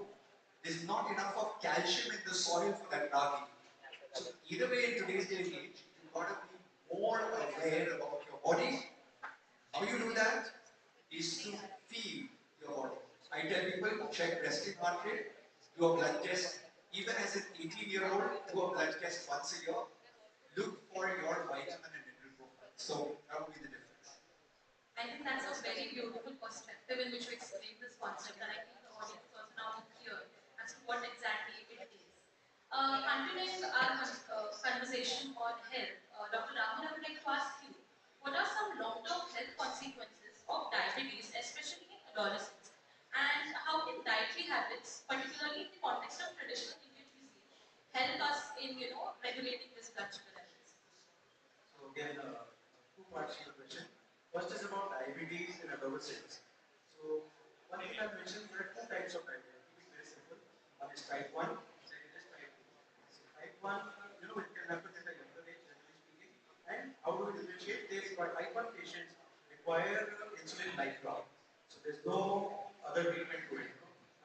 Speaker 4: there's not enough of calcium in the soil for that ragi. So either way, in today's day and age, you've got to be more aware about your body. How you do that is to feel your body. I tell people, check resting heart rate, do a blood test. Even as an 18-year-old, do a blood test once a year. Look for your vitamin and mineral profile. So that would be the difference.
Speaker 2: I think that's a very beautiful perspective in which you explain this concept, and I think the audience is also now clear as to what exactly it is. Continuing our conversation on health, Dr. Rahman, I would like to ask you, what are some long-term health consequences of diabetes, especially in adolescents? And how can dietary habits, particularly in the context of traditional Indian cuisine, help us in, regulating this blood sugar levels?
Speaker 5: So again, two parts to the question. First is about diabetes in adolescents. So one thing I mentioned, there are two types of diabetes. Keep it very simple. One is type 1, second is type 2. So type 1, it can happen at a younger age, generally speaking. And how do we differentiate? Type 1 patients require insulin lifelong. So there's no other treatment to it.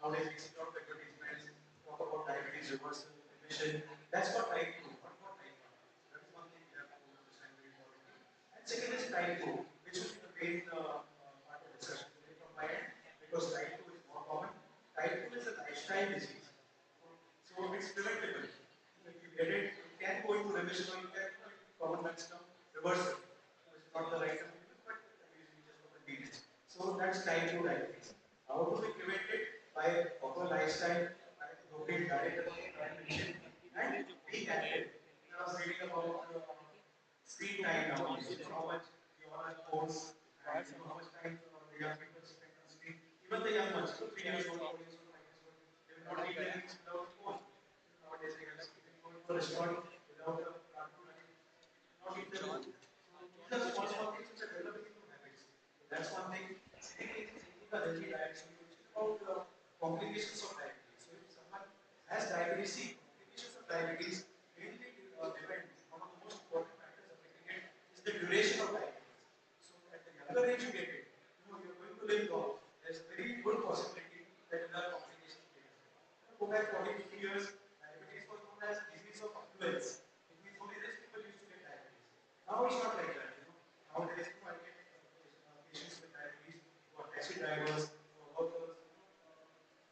Speaker 5: Nowadays we see a lot of advertisements, talk about diabetes reversal, remission. That's for type 2, not for type 1. That is one thing we have to understand very importantly. And second is type 2, which will be the main part of discussion today from my end, because type 2 is more common. Type 2 is a lifestyle disease. So it's preventable. If you get it, you can go into remission or you can common maximum reversal. So it's not the right term, but I'm using just for convenience. So that's type 2 diabetes. How do we prevent it? By proper lifestyle, by appropriate diet, I mentioned, and being active. I was reading about screen time nowadays. How much we all have phones, and how much time the young people spend on screen. Even the young ones, 3 years old, 4 years old, 5 years old, they will not eat anything without a phone. Nowadays, they can go to a restaurant without a cartoon, not eat the food. So these are small, small things which are developing into habits. So that's one thing. Second thing is taking a healthy diet. So you mentioned about complications of diabetes. So if someone has diabetes, see, complications of diabetes mainly depend. One of the most important factors affecting it is the duration of diabetes. So at the younger age you get it, you're going to live long. There's a very good possibility that another complication will get. Go back 40, 50 years, diabetes was known as disease of affluence. It means only rich people used to get diabetes. Now it's not like that. Nowadays, I get patients with diabetes who are taxi drivers, who are workers,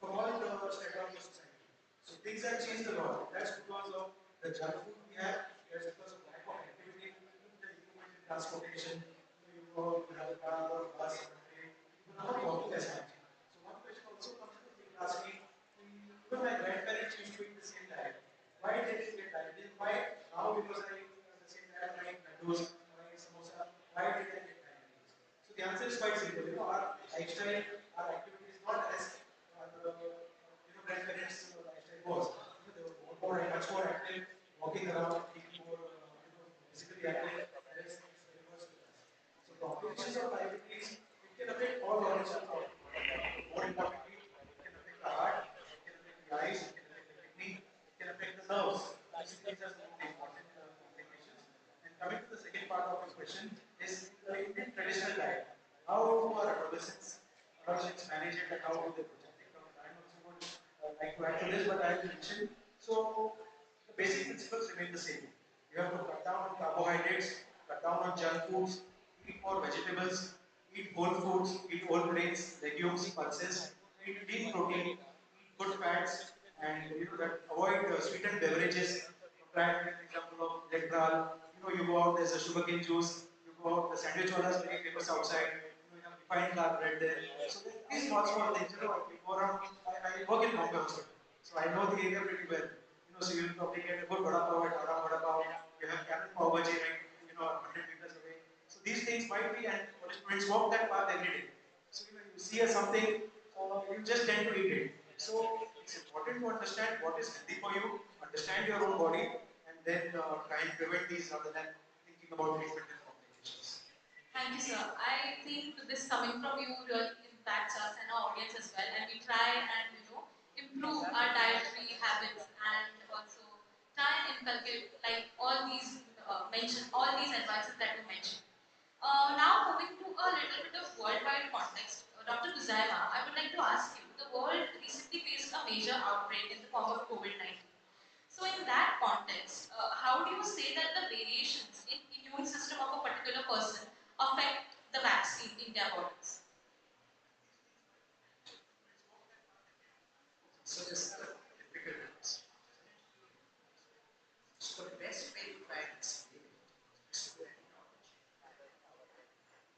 Speaker 5: from all the strata of the society. So things have changed a lot. That's because of the junk food we have. That's because of lack of activity, the improvement in transportation. You have a car or bus or a train. You're not walking as much. So one question also comes to people asking, even my grandparents used to eat the same diet. Why did they get diabetes? Why now? Because I eat the same diet, I eat laddus, I eat samosa. Why did they get diabetes? So the answer is quite simple. Our lifestyle, our activity is not as grandparents' lifestyle was. They were much more active, walking around, eating more physically active. Whereas it's reversed with us. So complications of diabetes, it can affect all organs of the body. More importantly, it can affect the heart, it can affect the eyes, it can affect the kidney, it can affect the nerves. These things are the most important to add to this, but I will mention. So the basic principles remain the same. You have to cut down on carbohydrates, cut down on junk foods, eat more vegetables, eat whole foods, eat whole grains, legumes, pulses, eat lean protein, eat good fats, and that avoid sweetened beverages. Try and take an example of Lectral. You go out, there's a sugarcane juice. You go out, the sandwich wala is very famous outside. You have refined carb bread there. So these small things. I go around. I work in Bombay Hospital, so I know the area pretty well. So you probably get a good vada pav at Vada Pav. You have Captain Pav Bhaji, right? 100 meters away. So these things might be, and college students walk that path every day. So you see something, you just tend to eat it. So it's important to understand what is healthy for you, understand your own body, and then try and prevent these rather than thinking about treatment and complications.
Speaker 2: Thank you, sir. I think this coming from you really impacts us and our audience as well, and we try and improve our dietary habits and also try and inculcate like all these all these advices that you mentioned. Now moving to a little bit of worldwide context, Dr. Guzaima, I would like to ask you: the world recently faced a major outbreak in the form of COVID-19. So in that context, how do you say that the variations in immune system of a particular person affect the vaccine in their bodies?
Speaker 4: So this is a difficult question. So the best way to try and explain it is through an analogy.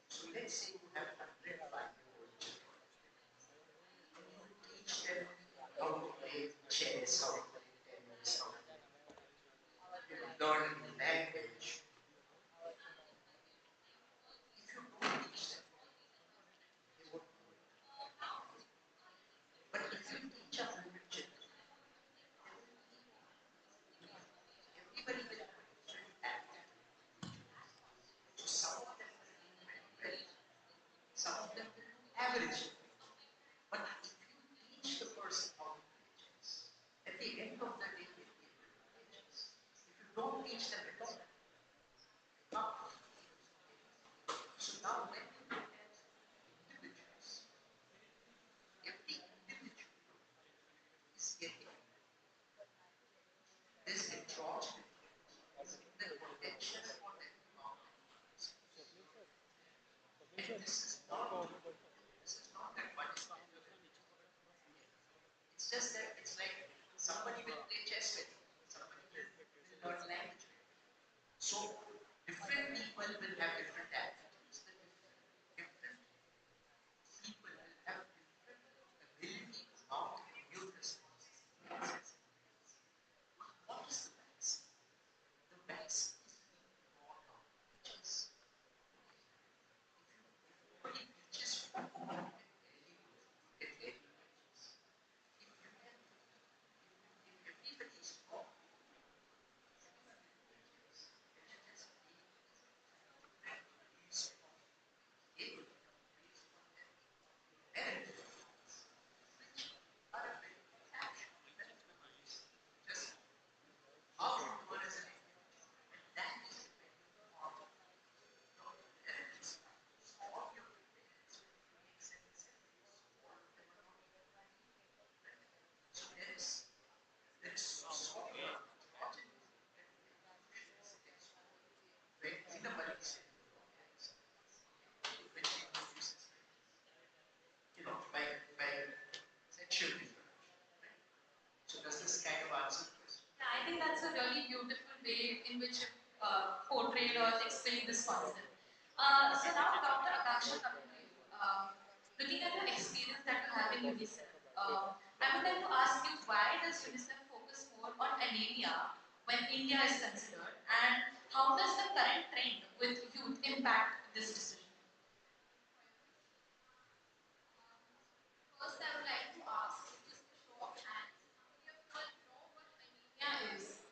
Speaker 4: So let's say you have 105-year-old children and you teach them how to play chess, how to play tennis, how to learn a new language. If you don't teach them, they won't know it. But if you teach 100 children, everybody will have a different aptitude. So some of them will do very well, some of them will do average. But if you teach the person how to play chess, at the end of the day, they'll be able to play chess. If you don't teach them at all, not. So now when you look at individuals, every individual is getting this endogenous in the protection for the environment. And this is not that one is better than the other. It's just that it's like somebody will play chess with you, somebody will learn language with you. So different people will have different attitudes. Different people will have different ability to mount immune responses. What is the vaccine? The vaccine is being brought out of chess. Nobody teaches you to get very good, to get very good at chess. If you can, if everybody is taught everybody will play chess, and you just play different ways of game, ways of their inherent abilities, which are a very attached to them. Just how you learn as an individual, and that is dependent on your parents' values, all your parents will create sense and so all of them are not equal. Right? So there is sort of a progeny that evolution suggests when in a multicellular organism, when it introduces by sexual reproduction. Right? So does this kind of answer the question?
Speaker 2: Yeah, I think that's a really beautiful way in which you portrayed or explained this concept. So now, Dr. Akansha, coming to you, looking at the experience that you have in UNICEF, I would like to ask you, why does UNICEF focus more on anemia when India is considered, and how does the current trend with youth impact this decision? First, I would like to ask, just a show of hands, how many of you all know what anemia is?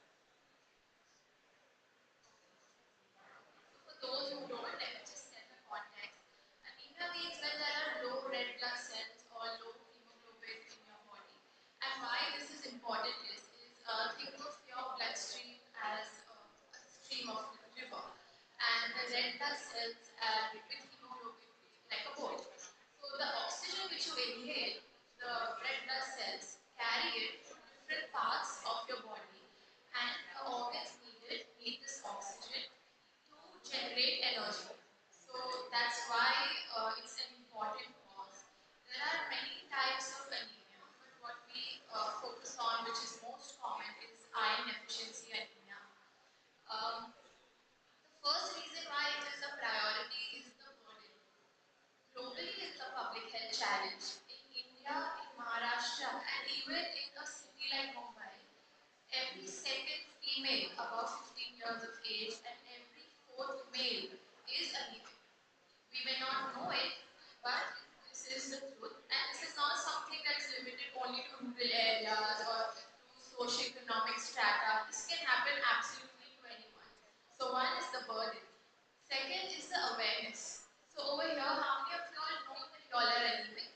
Speaker 2: So for those who don't, let me just set the context. Anemia means when there are low red blood cells or low hemoglobin in your body. And why this is important is think of your bloodstream as a stream of river, and the red blood cells rural areas or through socioeconomic strata. This can happen absolutely to anyone. So one is the burden. Second is the awareness. So over here, how many of you all know that you all are anemic?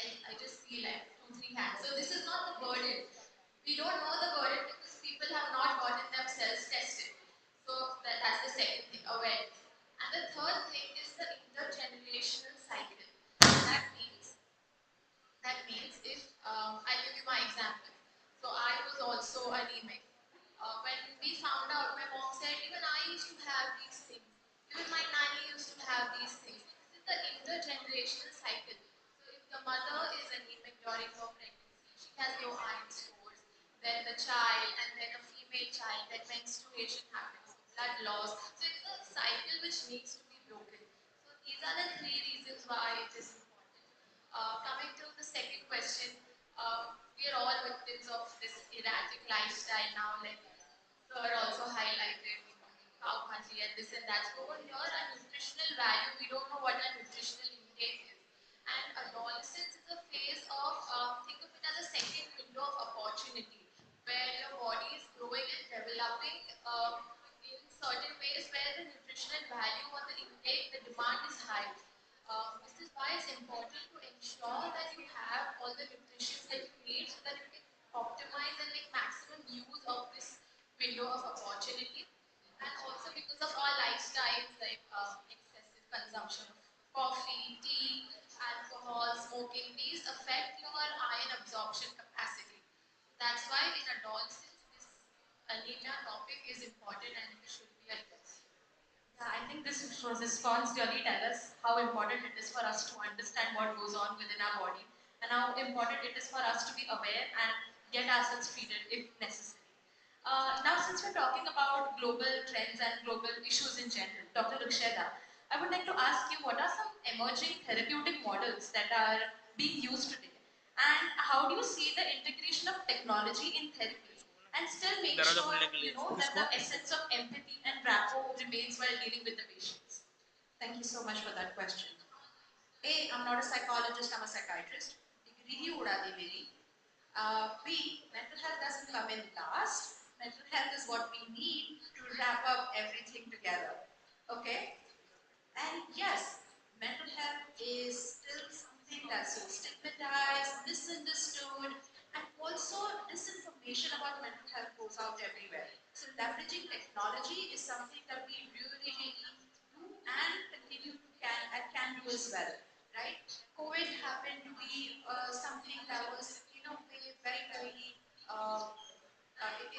Speaker 2: I just see like 2, 3 hands. So this is not the burden. We don't know the burden because people have not gotten themselves tested. So that's the second thing, awareness. And the third thing is the intergenerational cycle. That means if I'll give you my example. So I was also anemic. When we found out, my mom said, even I used to have these things. Even my nanny used to have these things. This is the intergenerational cycle. So if the mother is anemic during her pregnancy, she has low iron stores, then the child, and then a female child, then menstruation happens, blood loss. So it's a cycle which needs to be broken. So these are the three reasons why it is important. Coming to the second question, we are all victims of this erratic lifestyle now. Like Sir also highlighted cow bhaji and this and that. So over here, our nutritional value, we don't know what our nutritional intake is. And adolescence is a phase of, think of it as a second window of opportunity, where your body is growing and developing in certain ways where the nutritional value or the intake, the demand is high. This is why it's important to ensure that you have all the nutrition that you need so that you can optimize and make maximum use of this window of opportunity. And also because of our lifestyles like excessive consumption of coffee, tea, alcohol, smoking, these affect your iron absorption capacity. That's why in adolescence this anemia topic is important and it should be addressed. Yeah, I think this response really tells us how important it is for us to understand what goes on within our body and how important it is for us to be aware and get ourselves treated if necessary. Now, since we're talking about global trends and global issues in general, Dr. Ruksheda, I would like to ask you what are some emerging therapeutic models that are being used today? And how do you see the integration of technology in therapy and still make sure that the essence of empathy and rapport remains while dealing with the patients? Thank you so much for that question. A, I'm not a psychologist, I'm a psychiatrist. Degree ही उड़ा दी मेरी. B, mental health doesn't come in last. Mental health is what we need to wrap up everything together. Okay? And yes, mental health is still something that's so stigmatized, misunderstood, and also disinformation about mental health goes out everywhere. So leveraging technology is something that we really do and continue to can do as well, right? COVID happened to be something that was, in a way, very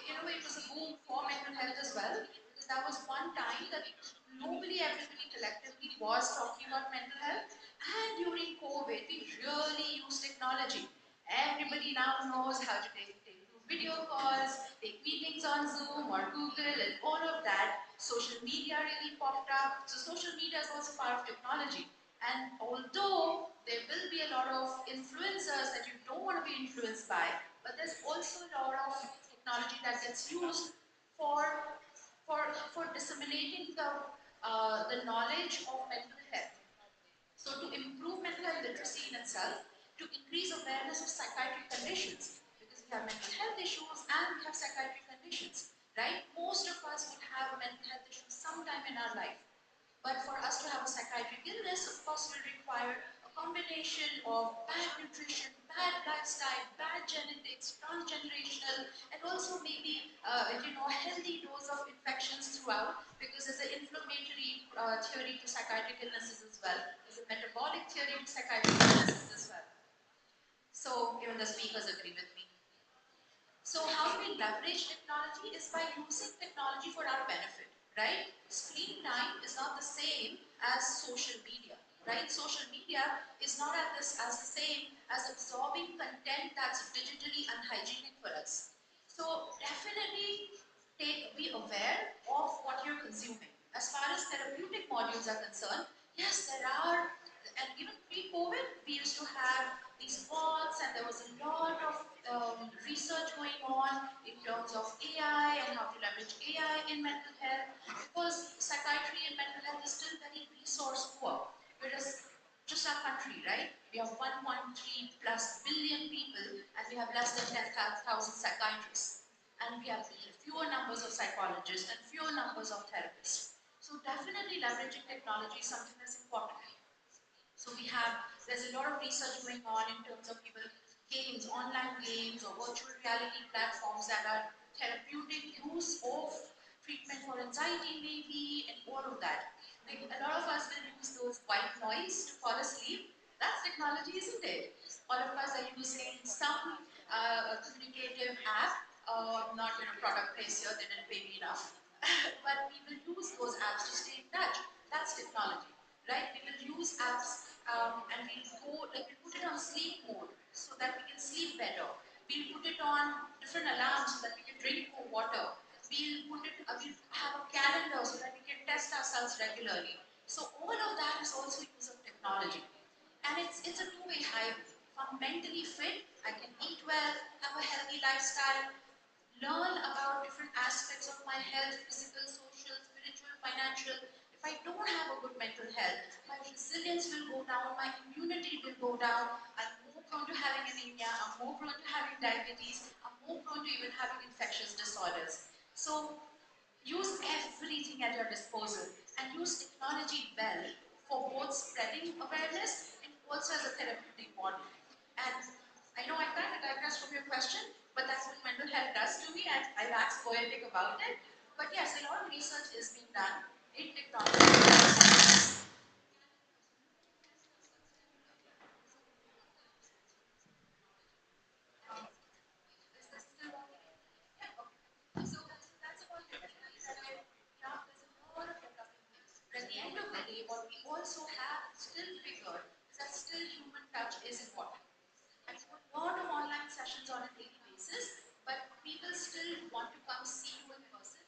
Speaker 2: in a way, it was a boom for mental health as well, because that was one time that globally everybody collectively was talking about mental health. And during COVID, we really used technology. Everybody now knows how to take video calls, take meetings on Zoom or Google, and all of that. Social media really popped up. So social media is also part of technology. And although there will be a lot of influencers that you don't want to be influenced by, but there's also a lot of technology that gets used for for disseminating the knowledge of mental health. So to improve mental health literacy in itself, to increase awareness of psychiatric conditions, because we have mental health issues and we have psychiatric conditions, right? Most of us would have a mental health issue sometime in our life. But for us to have a psychiatric illness, of course, will require a combination of bad nutrition, bad lifestyle, bad genetics, transgenerational, and also maybe a healthy dose of infections throughout, because there's an inflammatory theory to psychiatric illnesses as well. There's a metabolic theory to psychiatric illnesses as well. So even the speakers agree with me. So how we leverage technology is by using technology for our benefit, right? Screen time is not the same as social media, right? Social media is not as the same as absorbing content that's digitally unhygienic for us. So definitely be aware of what you're consuming. As far as therapeutic modules are concerned, yes, there are, and even pre-COVID, we used to have these bots, and there was a lot of research going on in terms of AI and how to leverage AI in mental health, because psychiatry and mental health is still very resource poor. Whereas just our country, right?
Speaker 6: We have 1.3 plus billion people, and we have less than 10,000 psychiatrists. And we have fewer numbers of psychologists and fewer numbers of therapists. So definitely leveraging technology is something that's important. So there's a lot of research going on in terms of people, games, online games or virtual reality platforms that are therapeutic use of treatment for anxiety maybe and all of that. Like a lot of us will use those white noise to fall asleep. That's technology, isn't it? All of us are using some communicative app, not product place here, they didn't pay me enough. But we will use those apps to stay in touch. That's technology, right? We will use apps and we'll put it on sleep mode so that we can sleep better. We'll put it on different alarms so that we can drink more water. We'll have a calendar so that we can test ourselves regularly. So all of that is also use of technology. And it's a two-way highway. If I'm mentally fit, I can eat well, have a healthy lifestyle, learn about different aspects of my health, physical, social, spiritual, financial. If I don't have a good mental health, my resilience will go down, my immunity will go down, I'm more prone to having anemia, I'm more prone to having diabetes, I'm more prone to even having infectious disorders. So use everything at your disposal and use technology well for both spreading awareness and also as a therapeutic model. And I know I kind of digress from your question, but that's what mental health does to me, and I wax poetic about it. But yes, a lot of research is being done in technology. Is this still working? Yeah, okay. So that's about it. Yeah, there's a lot of developing things. But at the end of the day, what we also have still figured is that still human touch is important. I do a lot of online sessions on a daily basis, but people still want to come see you in person.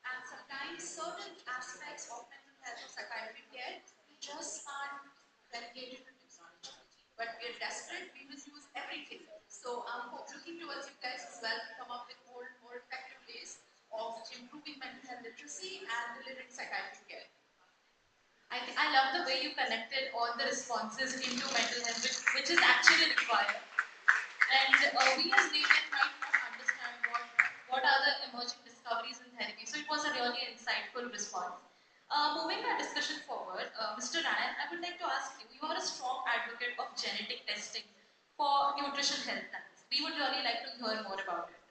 Speaker 6: And sometimes certain aspects of mental health or psychiatric care, we just can't relegate it to technology. But we're desperate, we will use everything. So I'm looking towards you guys as well to come up with more effective ways of improving mental health literacy and delivering psychiatric care. I love the way you connected all the responses into mental health, which is actually required. And we as laymen might not understand what are the emerging discoveries in therapy. So it was a really insightful response. Moving our discussion forward, Mr. Ryan, I would like to ask you, you are a strong advocate of genetic testing for nutrition health plans. We would really like to hear more about it.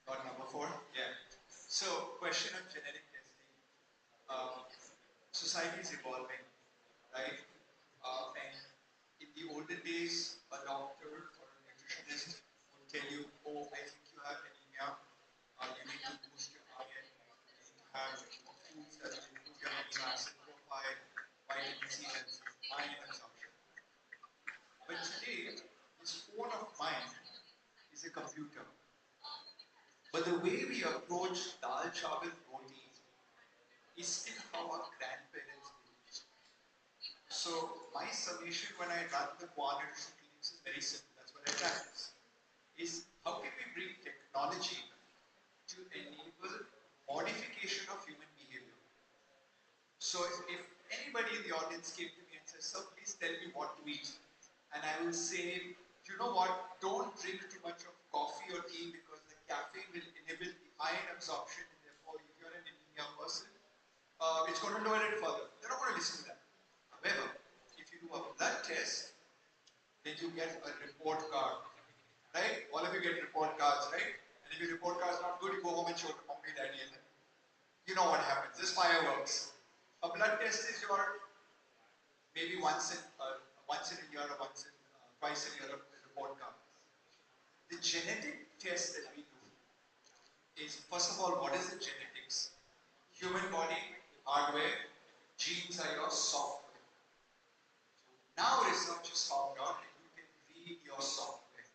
Speaker 4: Got number four? Yeah. So, question of genetic testing. Society is evolving, right? And in the olden days, a doctor or a nutritionist would tell you, oh, I think you have anemia, you need to boost your iron, you need to have foods that will improve your amino acid profile, vitamin C helps iron absorption. But today, this phone of mine is a computer. But the way we approach dal chawal roti is still how our grandparents did. So my summation when I run the quad nutrition clinics is very simple. That's what I practice. Is how can we bring technology to enable modification of human behavior? So if anybody in the audience came to me and says, "Sir, please tell me what to eat," and I will say, "You know what? Don't drink too much of coffee or tea because the caffeine will inhibit the iron absorption, and therefore, if you're an anemia person, it's going to lower it further." They're not going to listen to that. However, if you do a blood test, then you get a report card, right? All of you get report cards, right? And if your report card is not good, you go home and show it to mommy, daddy, and then you know what happens. This fireworks. A blood test is your maybe once in a year or twice a year report card. The genetic test that we do is, first of all, what is the genetics? Human body, hardware, genes are your software. Now research has found out that you can read your software.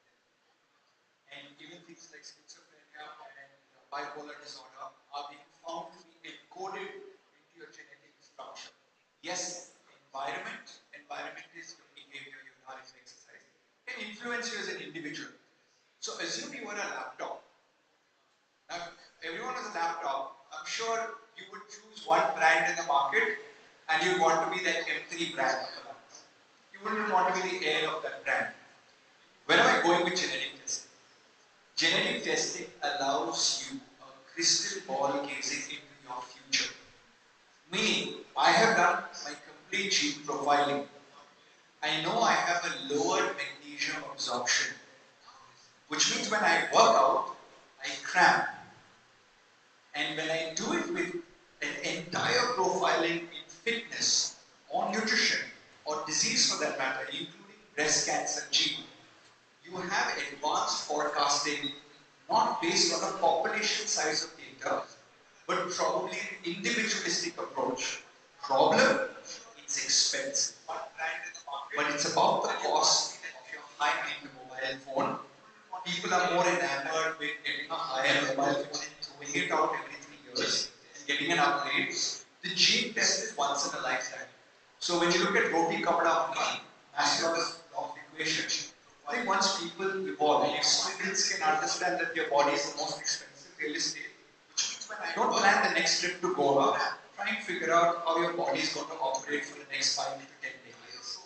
Speaker 4: And even things like schizophrenia and bipolar disorder are being found to be encoded into your genetic structure. Yes, environment is your behavior, your knowledge, exercise, can influence you as an individual. So assume you were a laptop. Now sure you would choose one brand in the market and you want to be that M3 brand of the market. You wouldn't want to be the heir of that brand. Where am I going with genetic testing? Genetic testing allows you a crystal ball gazing into your future. Meaning, I have done my complete gene profiling. I know I have a lower magnesium absorption, which means when I work out, I cramp. And when I do it with an entire profiling in fitness or nutrition or disease for that matter, including breast cancer gene, you have advanced forecasting not based on a population size of data, but probably an individualistic approach. Problem? It's expensive. But it's about the cost of your high-end mobile phone. People are more enamored with getting a higher mobile phone and throwing it out every 3 years and getting an upgrade. The gene test is once in a lifetime. So when you look at roti kapda mukhi, Maslow's law of equation, I think once people evolve, if students can understand that your body is the most expensive real estate, don't plan the next trip to Goa. Try and figure out how your body is going to operate for the next 5 to 10 decades.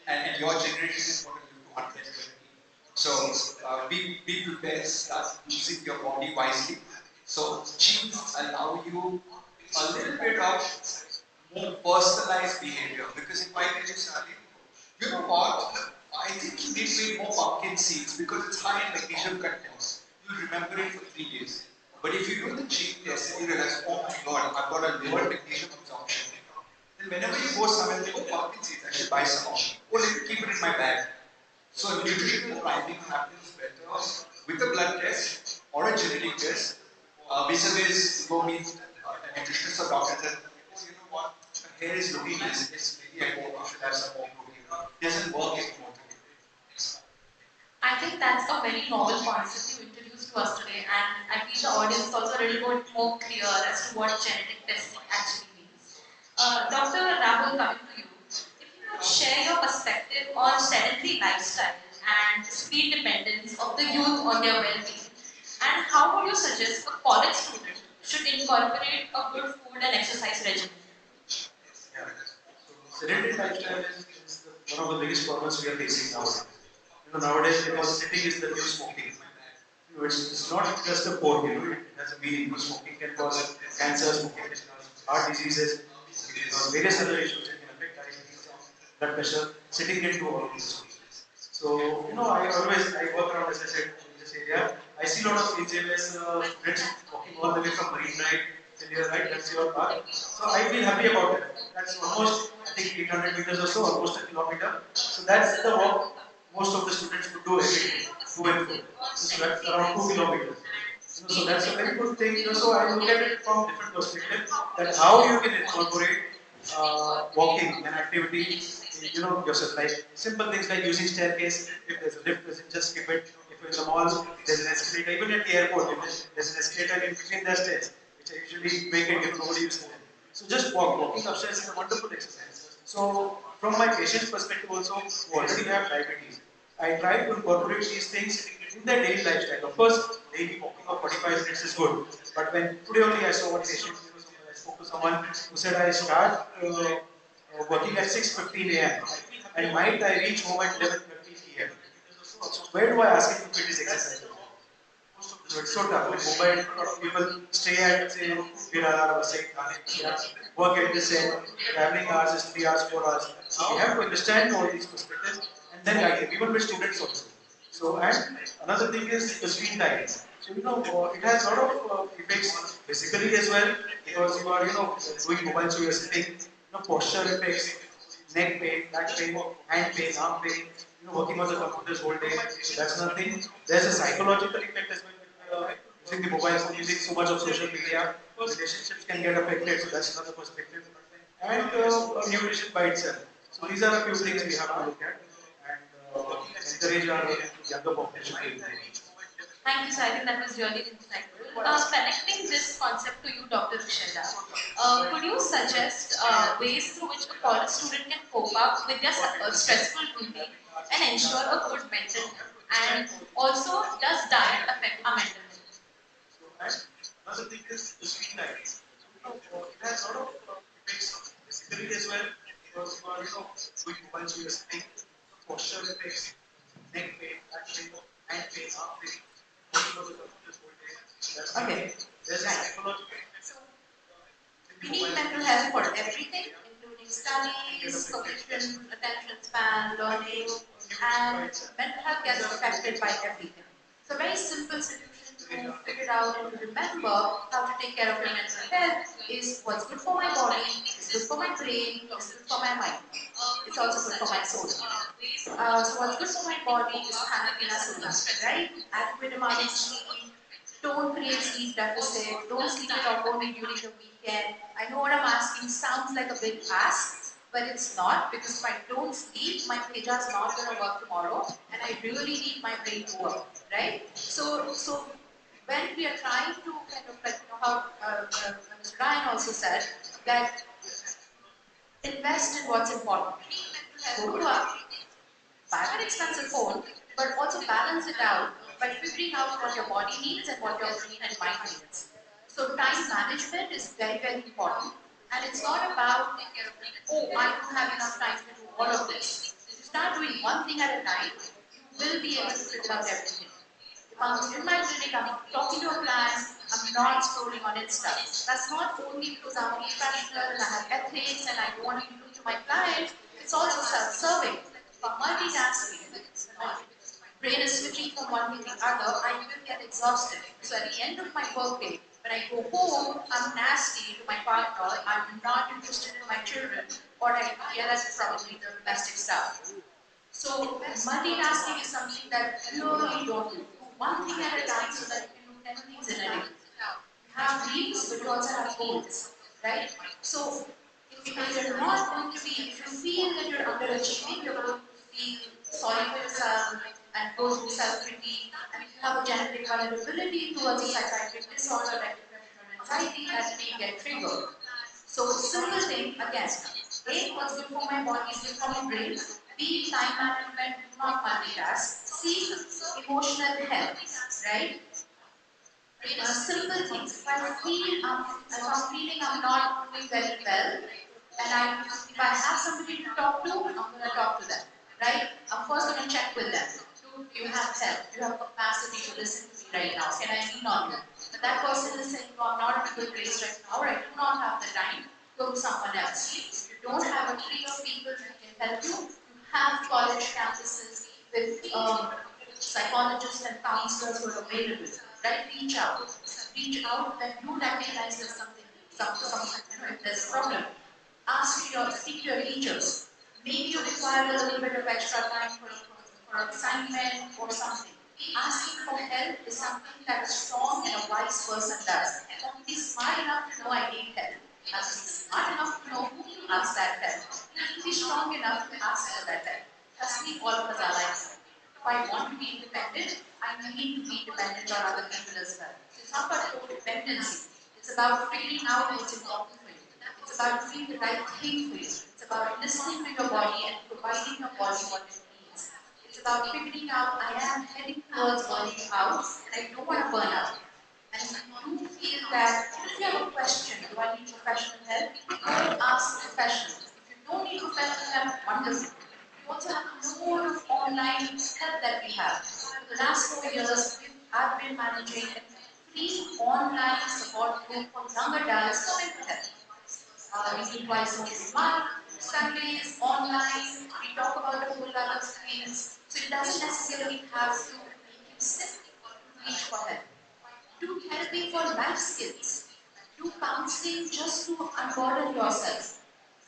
Speaker 4: And your generation is going to live to 120. So be prepared, start using your body wisely. So genes allow you a little bit of more personalized behavior. Because if I tell you, Sally, you know what? I think you need to eat more pumpkin seeds because it's high in magnesium content. You'll remember it for 3 days. But if you do the gene test and you realize, oh my god, I've got a lower magnesium absorption, then whenever you go somewhere and think, oh, pumpkin seeds, I should buy some more. Or let me keep it in my bag. So nutritional priming happens better with a blood test or a genetic test. Vis-a-vis, you go meet a nutritionist or doctor and say, oh, you know what, my hair is looking nice, maybe I should have some more protein. It doesn't work anymore.
Speaker 6: I think that's a very novel concept you introduced to us today, and I feel the audience is also a little bit more clear as to what genetic testing actually means. Dr. Rahul, coming to you, if you could share your perspective on sedentary lifestyle and screen dependence of the youth on their well-being, and how would you suggest a college student should incorporate a good food and exercise regimen?
Speaker 5: Yeah. So sedentary lifestyle is one of the biggest problems we are facing nowadays. Nowadays, because sitting is the new smoking. It's not just a code, it has a meaning. Smoking can cause cancer, smoking can cause heart diseases, smoking can cause various other issues that can affect diabetes and blood pressure. Sitting can do all of these things. So, I work around, as I said, in this area. I see a lot of AJS students walking all the way from Marine Drive till here, right? That's your path. So I feel happy about that. That's almost, I think, 800 meters or so, almost a kilometer. So that's the walk most of the students would do every day, to and fro. So that's around 2 kilometers. So that's a very good thing. So I look at it from different perspective that how you can incorporate walking and activity yourself. Like simple things like using staircase. If there's a lift, just skip it. If you're in the mall, there's an escalator. Even at the airport, there's an escalator in between the stairs, which I usually make it if nobody uses them. So just walk. Walking upstairs is a wonderful exercise. So from my patient's perspective also, who already have diabetes, I try to incorporate these things in their daily lifestyle. Of course, daily walking of 45 minutes is good. But when today only I saw one patient, I spoke to someone who said I start working at 6:15 a.m. and might I reach home at 11:30 p.m. So where do I ask him to fit his exercise? So it's so tough. With mobile, a lot of people stay at say Virar or say work at this end. Traveling hours is 3 hours, 4 hours. So we have to understand all these perspectives and then guide them, even with students also. So and another thing is the screen time. So it has a lot of effects physically as well because you are doing mobile, so you are sitting. Posture effects, neck pain, back pain, hand pain, arm pain. Working on the computers whole day. So that's nothing. There's a psychological effect as well. Using the mobile phone, using so much of social media, relationships can get affected. So that's another perspective. And nutrition by itself. So these are a few things we have to look at and encourage our younger population to improve.
Speaker 6: Thank you, sir. I think that was really insightful. Connecting this concept to you, Dr. Risheda, could you suggest ways through which a college student can cope up with their stressful routine and ensure a good mental health? And also, does diet affect our mental health?
Speaker 5: So, and another thing is the screen time. it has a lot of effects physically as well, because you are, doing mobile something, posture effects, neck pain, back pain, hand pain, arm pain, because of the whole day.
Speaker 6: Okay.
Speaker 5: There's a
Speaker 6: Right.
Speaker 5: psychological
Speaker 6: So we need mental health for everything, including studies, cognition, attention span, learning, and mental health gets affected by everything. So a very simple solution to figure out and to remember how to take care of your mental health is what's good for my body, is good for my brain, is good for my mind. It's also good for my soul. So what's good for my body is Hanapina Sona, right? Adequate amount of sleep, don't create sleep deficit, don't sleep it off only during the weekend. I know what I'm asking sounds like a big ask, but it's not, because if I don't sleep, my paja's not going to work tomorrow, and I really need my brain to work, right? So when we are trying to kind of like, how Mr. Ryan also said, that invest in what's important. Go to a buy an expensive phone, but also balance it out by figuring out what your body needs and what your brain and mind needs. So time management is very, very important. And it's not about, oh, I don't have enough time to do all of this. If you start doing one thing at a time, you will be able to figure out everything. If I'm in my clinic, I'm talking to a client, I'm not scrolling on Insta. That's not only because I'm a professional and I have ethics and I don't want to be rude to my clients, it's also self-serving. If I'm multitasking, my brain is switching from one to the other, I will get exhausted. So at the end of my workday, when I go home, I'm nasty to my partner, I'm not interested in my children, or I yell at probably the domestic staff. So multitasking is something that really don't do. Do one thing at a time so that you can do 10 things in a day. You have dreams, but you also have goals, right? So if you're not going to be, if you feel that you're underachieving, you're going to feel sorry for yourself and go through self-pity. And if you have a genetic vulnerability towards a psychiatric disorder like depression or anxiety, that may get triggered. So simple thing again. A, what's good for my body is good for my brain. B, time management, do not multitask. C, emotional health, right? Simple things. If I'm feeling I'm not doing very well, and if I have somebody to talk to, I'm going to talk to them, right? I'm first going to check with them. Do you have help? Do you have capacity to listen to me right now? Can I lean on you? But that person is saying, no, I'm not in a good place right now, or I do not have the time. Go to someone else. If you don't have a tree of people who can help you, you have college campuses with psychologists and counselors who are available, right? Reach out. Reach out when you recognize there's something, if there's a problem. Speak to your teachers. Maybe you require a little bit of extra time for an assignment or something. Asking for help is something that a strong and a wise person does. Don't be smart enough to know I need help. Have to be smart enough to know who to ask that help. You have to be strong enough to ask for that help. Trust me, all of us are like that. If I want to be independent, I need to be dependent on other people as well. So it's not about codependency. It's about figuring out what's important for you. It's about doing the right thing for you. It's about listening to your body and providing your body what it needs. It's about figuring out I am heading towards burning out and I don't want to burn out. And if you do feel that, even if you have a question, do I need professional help? Go ask professionals. If you don't need professional help, wonderful. We also have a lot of online help that we have. For the last 4 years, I've been managing a free online support group for young adults for mental health. We meet twice once a month, Sundays, online. We talk about a whole lot of things. So it doesn't necessarily have to make you sick to reach for help. Do therapy for life skills. Do counseling just to unburden yourself.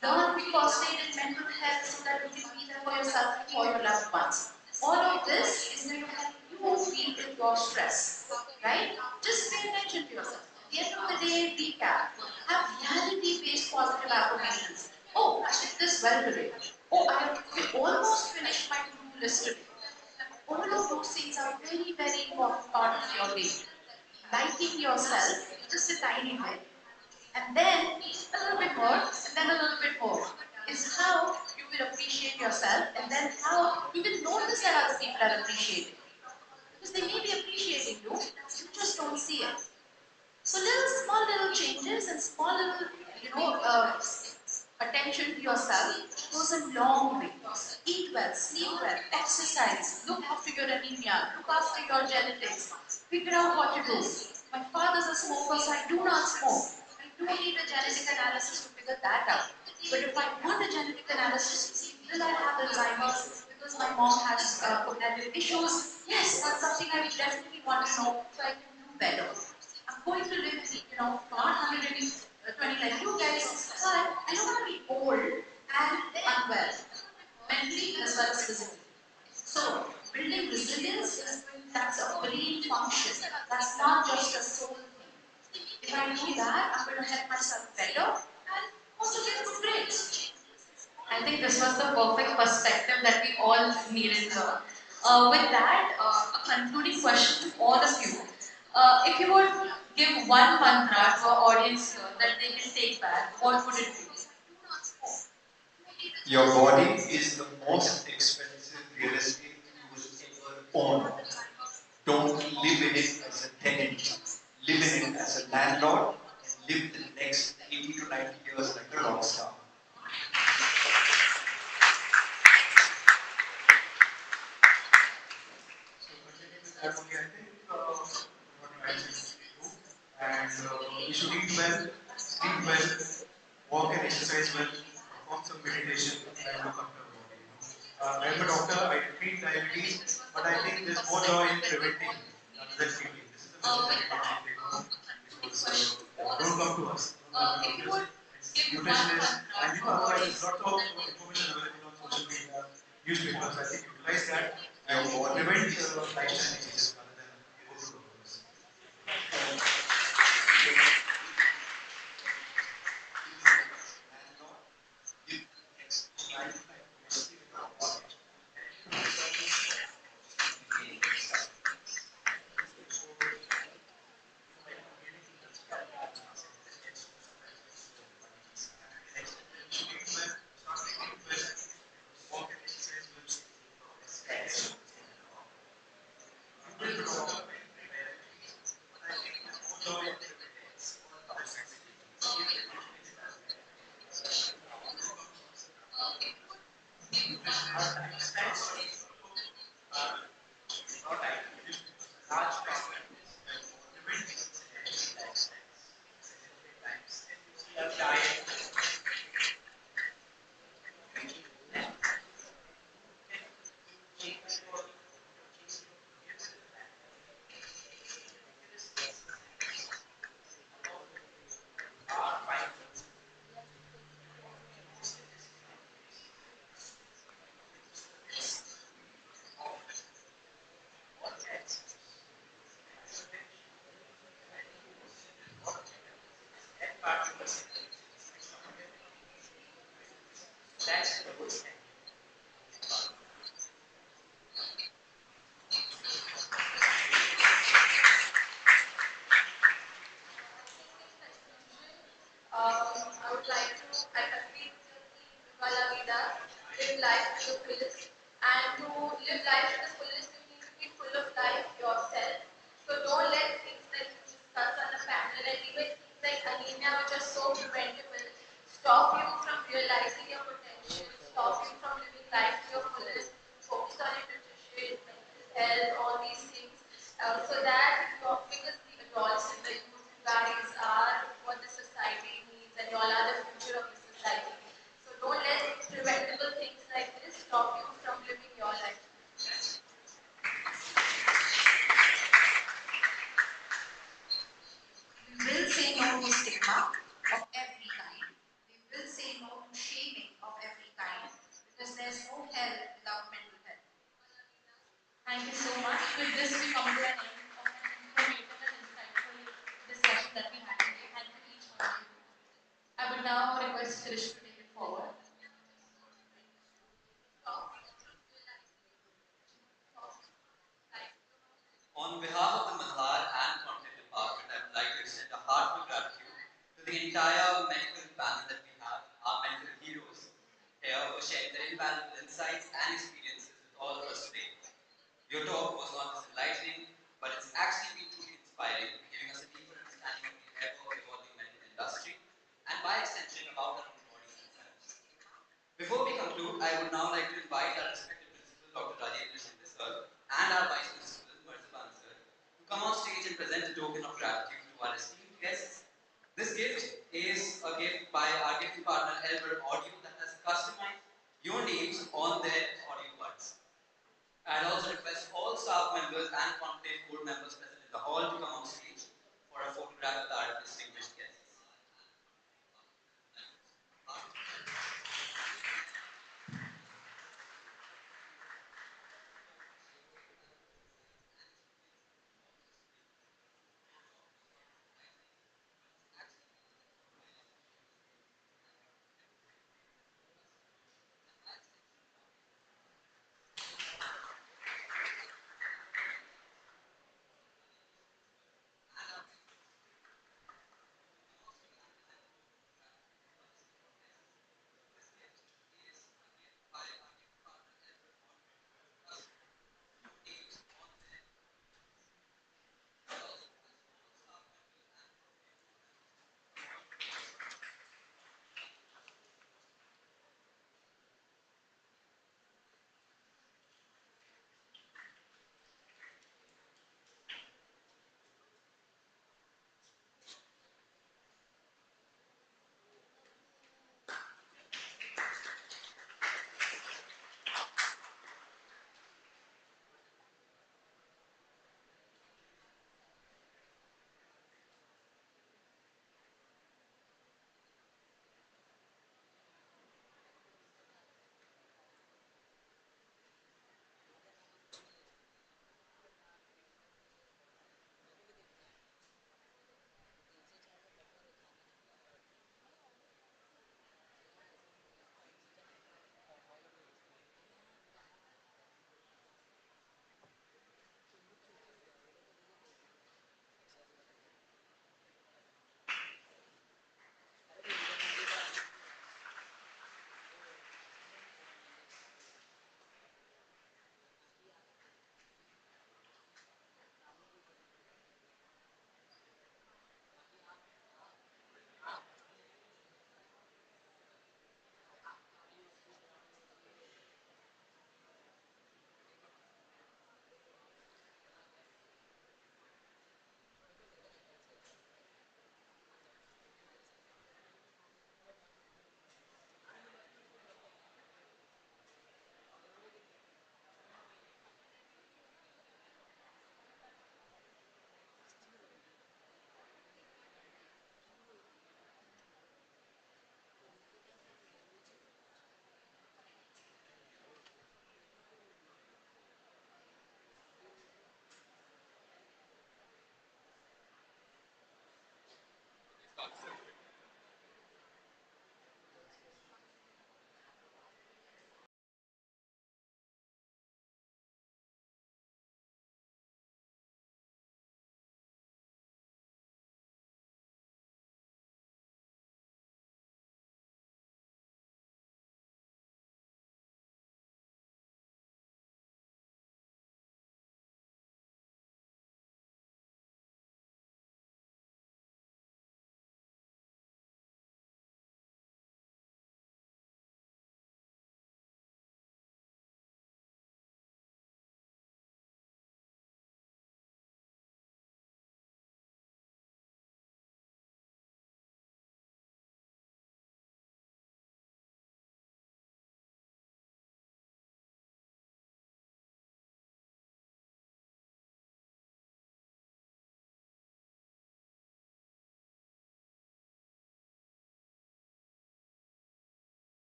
Speaker 6: Learn first aid in mental health so that you can be there for yourself and for your loved ones. All of this is going to help you deal with your stress, right? Just pay attention to yourself. At the end of the day, recap. Have reality-based positive affirmations. Oh, I did this well today. Oh, I have almost finished my to-do list today. All of those things are very, very important part of your day. Liking yourself just a tiny bit, and then a little bit more, and then a little bit more, is how you will appreciate yourself, and then how you will notice that other people are appreciating. Because they may be appreciating you, you just don't see it. So little small little changes and small small little, attention to yourself goes a long way. Eat well, sleep well, exercise, look after your anemia, look after your genetics, figure out what to do. My father's a smoker, so I do not smoke. I don't need a genetic analysis to figure that out. But if I want a genetic analysis to see will I have Alzheimer's because my mom has cognitive issues, yes, that's something I would definitely want to know so I can do better. I'm going to live, not 120 like you guys, but I don't want to be old and unwell, mentally as well as physically. So, building resilience that's a brain function. That's not just a soul thing. If I do that, I'm going to help myself better and also get good grades. I think this was the perfect perspective that we all needed here. With that, a concluding question to all of you. If you would give one mantra to our audience here that they can take back, what would it be?
Speaker 4: Your body is the most expensive real estate you will ever own. Don't live in it as a tenant. Live in it as a landlord and live the next 80 to 90 years like a rock star.
Speaker 5: So continuing with that only, I think what you mentioned is true. And we should eat well, sleep well, walk and exercise well, perform some meditation, and look after our body. I am a doctor, I treat diabetes, but I think there's more joy in preventing rather than treating. This is the message that I can take home. Because don't come to us, don't come to doctors, nutritionists, and otherwise there's lots of information available on social media, newspapers. I think utilize that and prevent lifestyle diseases rather than go to doctors.
Speaker 6: I would like to, I agree with your theme, Viva la vida, live life to the fullest. And to live life to the fullest, you need to be full of life yourself. So don't let things like you discussed on the panel, and even things like anemia, which are so preventable, stop you from realizing your potential, stop you from living life to your fullest. Focus on your nutrition, mental health, all these things, so that because the adults and the youth, you guys are what the society needs, and you all are the future of the society. So don't let preventable things like this stop you from living your life. We will say no to stigma of every kind. We will say no to shaming of every kind because there's no health without mental health. Thank you so much. With this, we come to an end of an informative and insightful discussion that we had today. Thank you each one of you. I would now request Krish to take it forward.
Speaker 7: On behalf of the Malhar and Conclave department, I would like to extend a heartfelt gratitude to the entire medical panel that we have, our medical heroes here for sharing their invaluable insights and experiences with all of us today. Your talk was not just enlightening, but it's actually been truly inspiring, giving us a deeper understanding of the ever-evolving medical industry mentioning about our own bodies themselves. Before we conclude, I would now like to invite our respected principal, Dr. Rajendra Shinde sir, and our vice principal, Marzaban sir, to come on stage and present a token of gratitude to our esteemed guests. This gift is a gift by our gifting partner, Elber Audio, that has customized your names on their audio buds. I'd also request all staff members and Conclave board members present in the hall to come on stage for a photograph with our distinguished guests.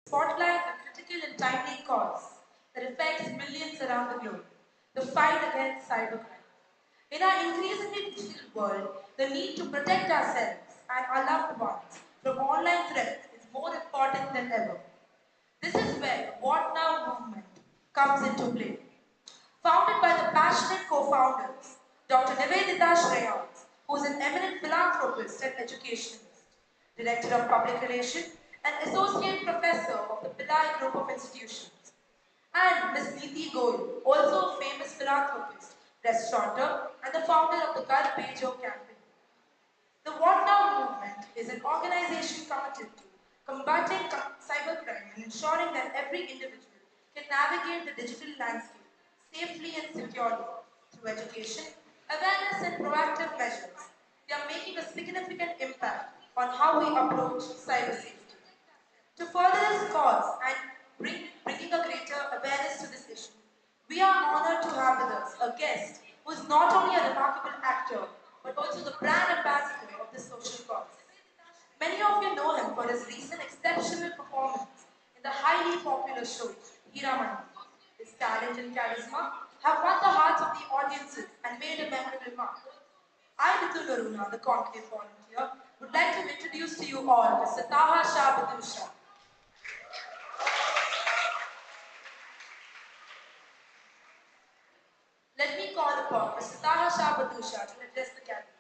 Speaker 1: spotlight a critical and timely cause that affects millions around the globe, the fight against cybercrime. In our increasingly digital world, the need to protect ourselves and our loved ones from online threats is more important than ever. This is where the What Now movement comes into play. Founded by the passionate co-founders, Dr. Nivedita Shreyans, who is an eminent philanthropist and educationalist, Director of Public Relations, and Associate Professor of the Pillai Group of Institutions, and Ms. Neeti Goyal, also a famous philanthropist, restaurateur, and the founder of the Ghar Bhejo campaign. The What Now movement is an organization committed to combating cybercrime and ensuring that every individual can navigate the digital landscape safely and securely through education, awareness, and proactive measures. They are making a significant impact on how we approach cyber safety. To further this cause and bringing a greater awareness to this issue, we are honored to have with us a guest who is not only a remarkable actor, but also the brand ambassador of this social cause. Many of you know him for his recent exceptional performance in the highly popular show, Hiramani. His talent and charisma have won the hearts of the audiences and made a memorable mark. I, Ritu Naruna, the Conclave volunteer, would like to introduce to you all Mr. Taha Shah Shah. Let me call upon Mr. Taha Shah Shah to address the gathering.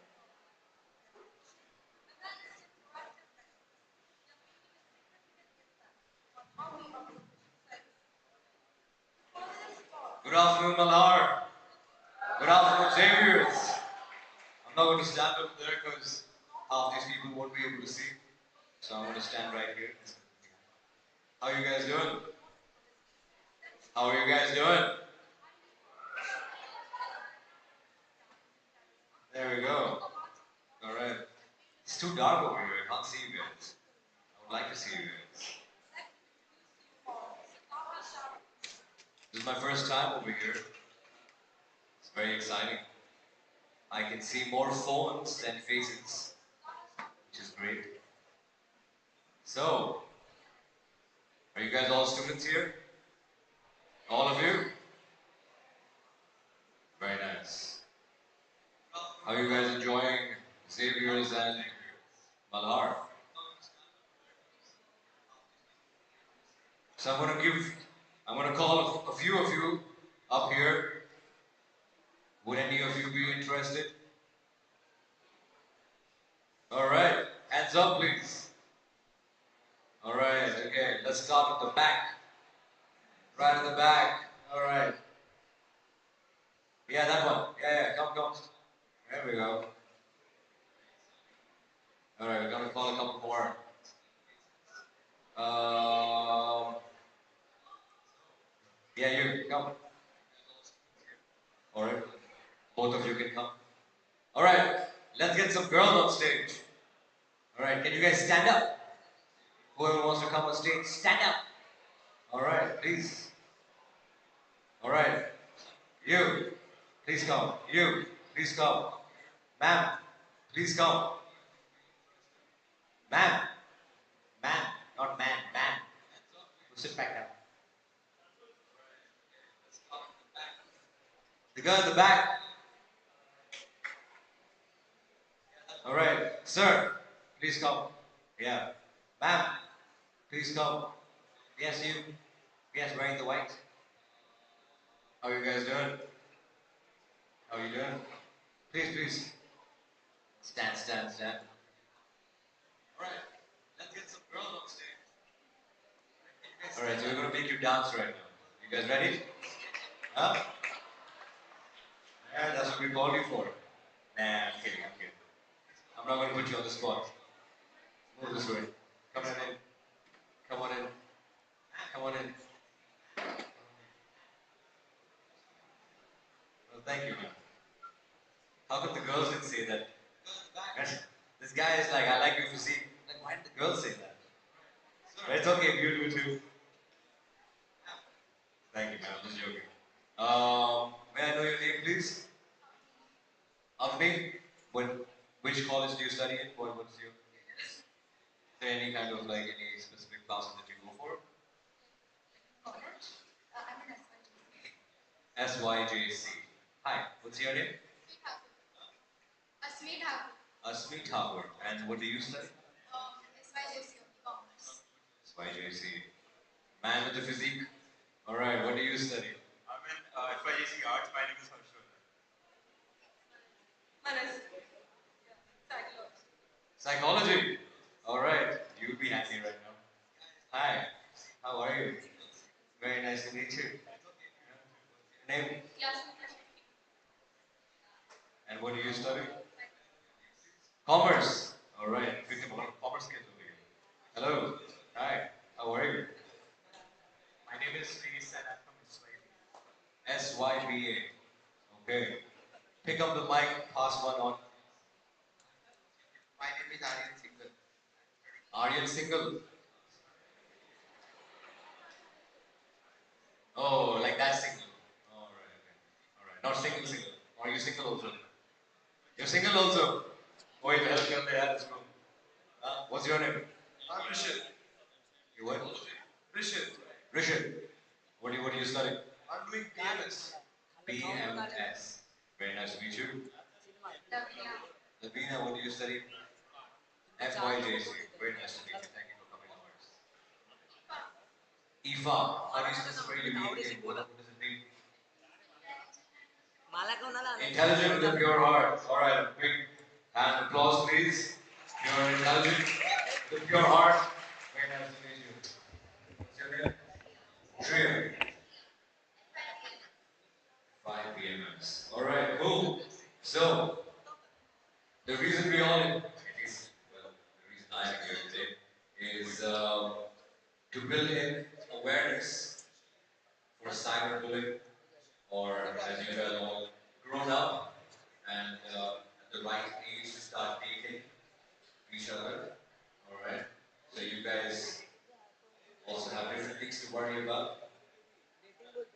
Speaker 8: Good afternoon, Malhar. Good afternoon, Xaviers. I'm not going to stand up there because half these people won't be able to see. So I'm going to stand right here. How are you guys doing? How are you guys doing? There we go. Alright. It's too dark over here. I can't see you guys. I would like to see you guys. This is my first time over here. It's very exciting. I can see more phones than faces, which is great. So, are you guys all students here? All of you? Very nice. How are you guys enjoying Xavier's and Malhar'? So I'm going to call a few of you up here. Would any of you be interested? All right, hands up, please. All right, okay, let's start at the back. Right in the back. All right. Yeah, that one. Yeah, come. There we go. All right, we're gonna call a couple more. Yeah, you come. All right, both of you can come. All right, let's get some girls on stage. All right, can you guys stand up? Whoever wants to come on stage, stand up. All right, please. All right, you, please come. You, please come. Ma'am, please come. Ma'am, not man, man. Sit back down. The girl in the back. All right, sir, please come. Yeah, ma'am, please come. Yes, you. Yes, wearing the white. How are you guys doing? How are you doing? Please. Stand. All right, let's get some girls on stage. All right, so we're gonna make you dance right now. You guys ready? Huh? Yeah, that's what we called you for. Nah, I'm kidding. I'm not gonna put you on the spot. Move this way. Come on in. Come on in. Well, thank you, man. How come the girls didn't say that? This guy is like, I like your physique. Like, why did the girls say that? But it's okay if you do too. Thank you, man. I'm just joking. May I know your name, please? Avni? Which college do you study in? What's your? Is there any kind of like any specific classes that you go for?
Speaker 2: college. I'm in
Speaker 8: SYJC. Hi, what's your name?
Speaker 2: SYJC. Asmeet
Speaker 8: Asmi Thakur. And what do you study?
Speaker 2: SYJC Commerce.
Speaker 8: SYJC. Man with the physique. Alright, what do you study?
Speaker 9: I'm in FYGC Arts. My name is Harshvardhan.
Speaker 2: Manas. Psychology.
Speaker 8: Psychology. Alright, you'll be happy right now. Hi, how are you? Very nice to meet you. Name?
Speaker 2: Yasmin.
Speaker 8: And what do you study? Commerce. Alright, pick up a lot of commerce kids over here. Hello. Hi, how are you?
Speaker 9: My name is Reese and I'm from SYB.
Speaker 8: SYBA. Okay. Pick up the mic, pass one on.
Speaker 9: My name is Aryan Singhal.
Speaker 8: Aryan single. Oh, like that single. Alright, okay. Alright. Not single single. Or are you single also? You're single also? Wait, the hell can they have this room? What's your name?
Speaker 9: I'm Rishit.
Speaker 8: You what?
Speaker 9: Rishit.
Speaker 8: Rishit. What do you study?
Speaker 9: I'm doing PMS.
Speaker 8: BMS. Very nice to meet you.
Speaker 2: Lavina.
Speaker 8: Lavina, what do you study? FYJC. Very nice to meet you. Thank you for coming over. IFA. How do you spell this very unique name? What does it mean? Intelligent with a pure heart. Alright, big hand applause please. You're intelligent with a pure heart. Very nice to meet you. What's your name? Shreya. 5 PMs. Alright, cool. So, the reason we all, at least, well, the reason I'm here today is to build in awareness for cyberbullying, or as you guys all grown up and at the right age to start dating each other. Alright? So you guys also have different things to worry about.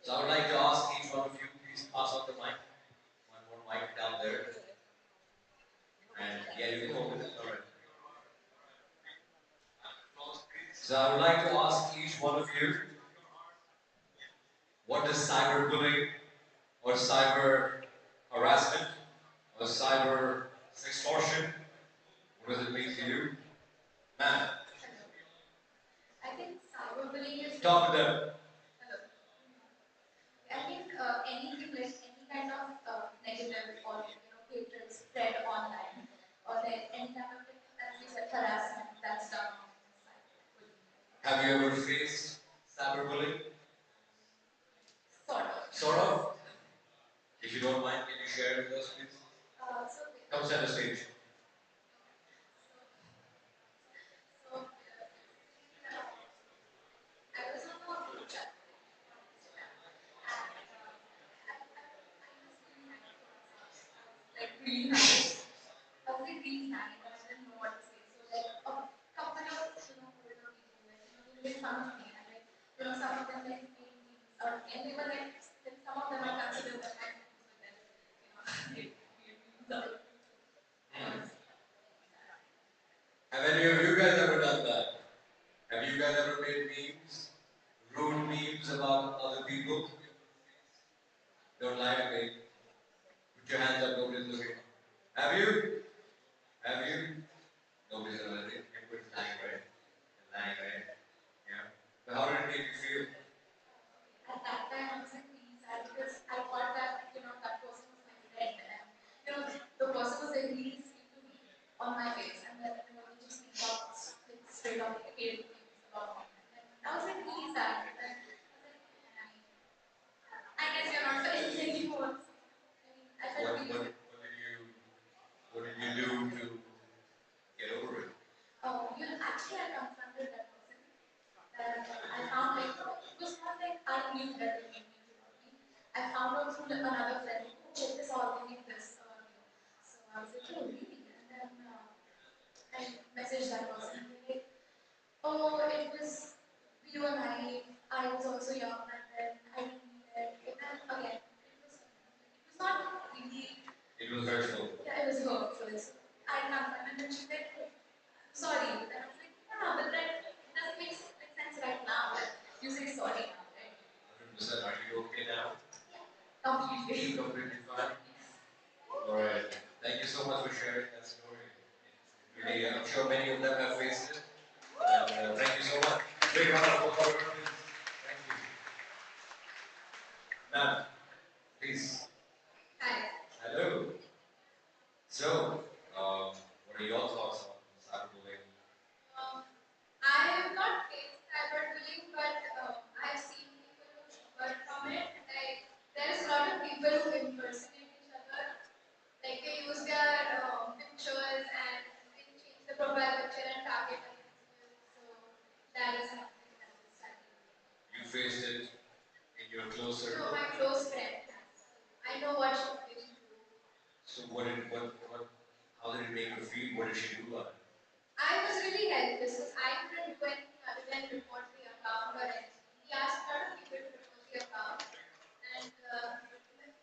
Speaker 8: So I would like to ask each one of you, please pass on the mic. One more mic down there. And yeah, you can hold it. Alright. So I would like to ask each one of you, what does cyberbullying or cyber harassment or cyber extortion, what does it mean to you? Man,
Speaker 2: I think cyberbullying is.
Speaker 8: talk to them.
Speaker 2: Hello. I think anything like any kind of negative or hatred spread online or like any kind of as we said harassment that's done on cyberbullying.
Speaker 8: Have you ever faced cyberbullying?
Speaker 2: Sort of.
Speaker 8: Sort of? If you don't mind, can you share it with us, please?
Speaker 2: So
Speaker 8: Come set the stage.
Speaker 2: So, I was on a group chat on Instagram, and I was really nice. I was like really nice, but I didn't know what to say. So like a couple of older people, they made fun of me, and like some of them like made memes, and they were like some of them I consider them my friends, but then they made memes.
Speaker 8: Have any of you guys ever done that? Have you guys ever made memes? Rude memes about other people? Don't lie to me. Put your hands up, nobody's looking. Have you? Have you? Nobody's gonna let it. Everybody's lying, right? They're lying, right? Yeah. But how did it make you feel?
Speaker 2: At that time, I was like really sad because I thought that that person was my friend, and the person was like really sweet to me on my face, and then they just got like, straight up hated things about me. And I was like really sad. And then I guess you're not friends anymore. I felt really.
Speaker 8: What did you do to get over it?
Speaker 2: Oh, actually, I confronted that person. That I found like it was not like I knew that they made me about me. I found out through another friend. Oh, check this out. They made this about you. So I was like, oh really? And then I messaged that person. And they're like, oh, it was we were naive. I was also young, and then I didn't mean it. And then again, it was not really.
Speaker 8: It was hurtful.
Speaker 2: Yeah, it was hurtful. So I confronted, and then she's like, oh, sorry. And I was like, yeah, but that doesn't make sense right now. Like, you say sorry now, right?
Speaker 8: Really, I'm sure many of them have faced it. And thank you so much. Big round of applause for her, please. Thank you. Ma'am, please.
Speaker 2: Hi.
Speaker 8: Hello. So, what are your thoughts on cyberbullying?
Speaker 2: I have not faced cyberbullying, but I have seen people who suffer from it. Like, there's a lot of people who impersonate each other. Like, they use their pictures and they change the profile picture and target other people. So, that is something that is cyberbullying.
Speaker 8: You faced it in your close circle?
Speaker 2: No, my close friend has. I know what she's going through.
Speaker 8: So how did it make you feel? What did she do about it?
Speaker 2: I was really helpless because I couldn't do anything other than report the account or anything. He asked a lot of people to report the account, and nothing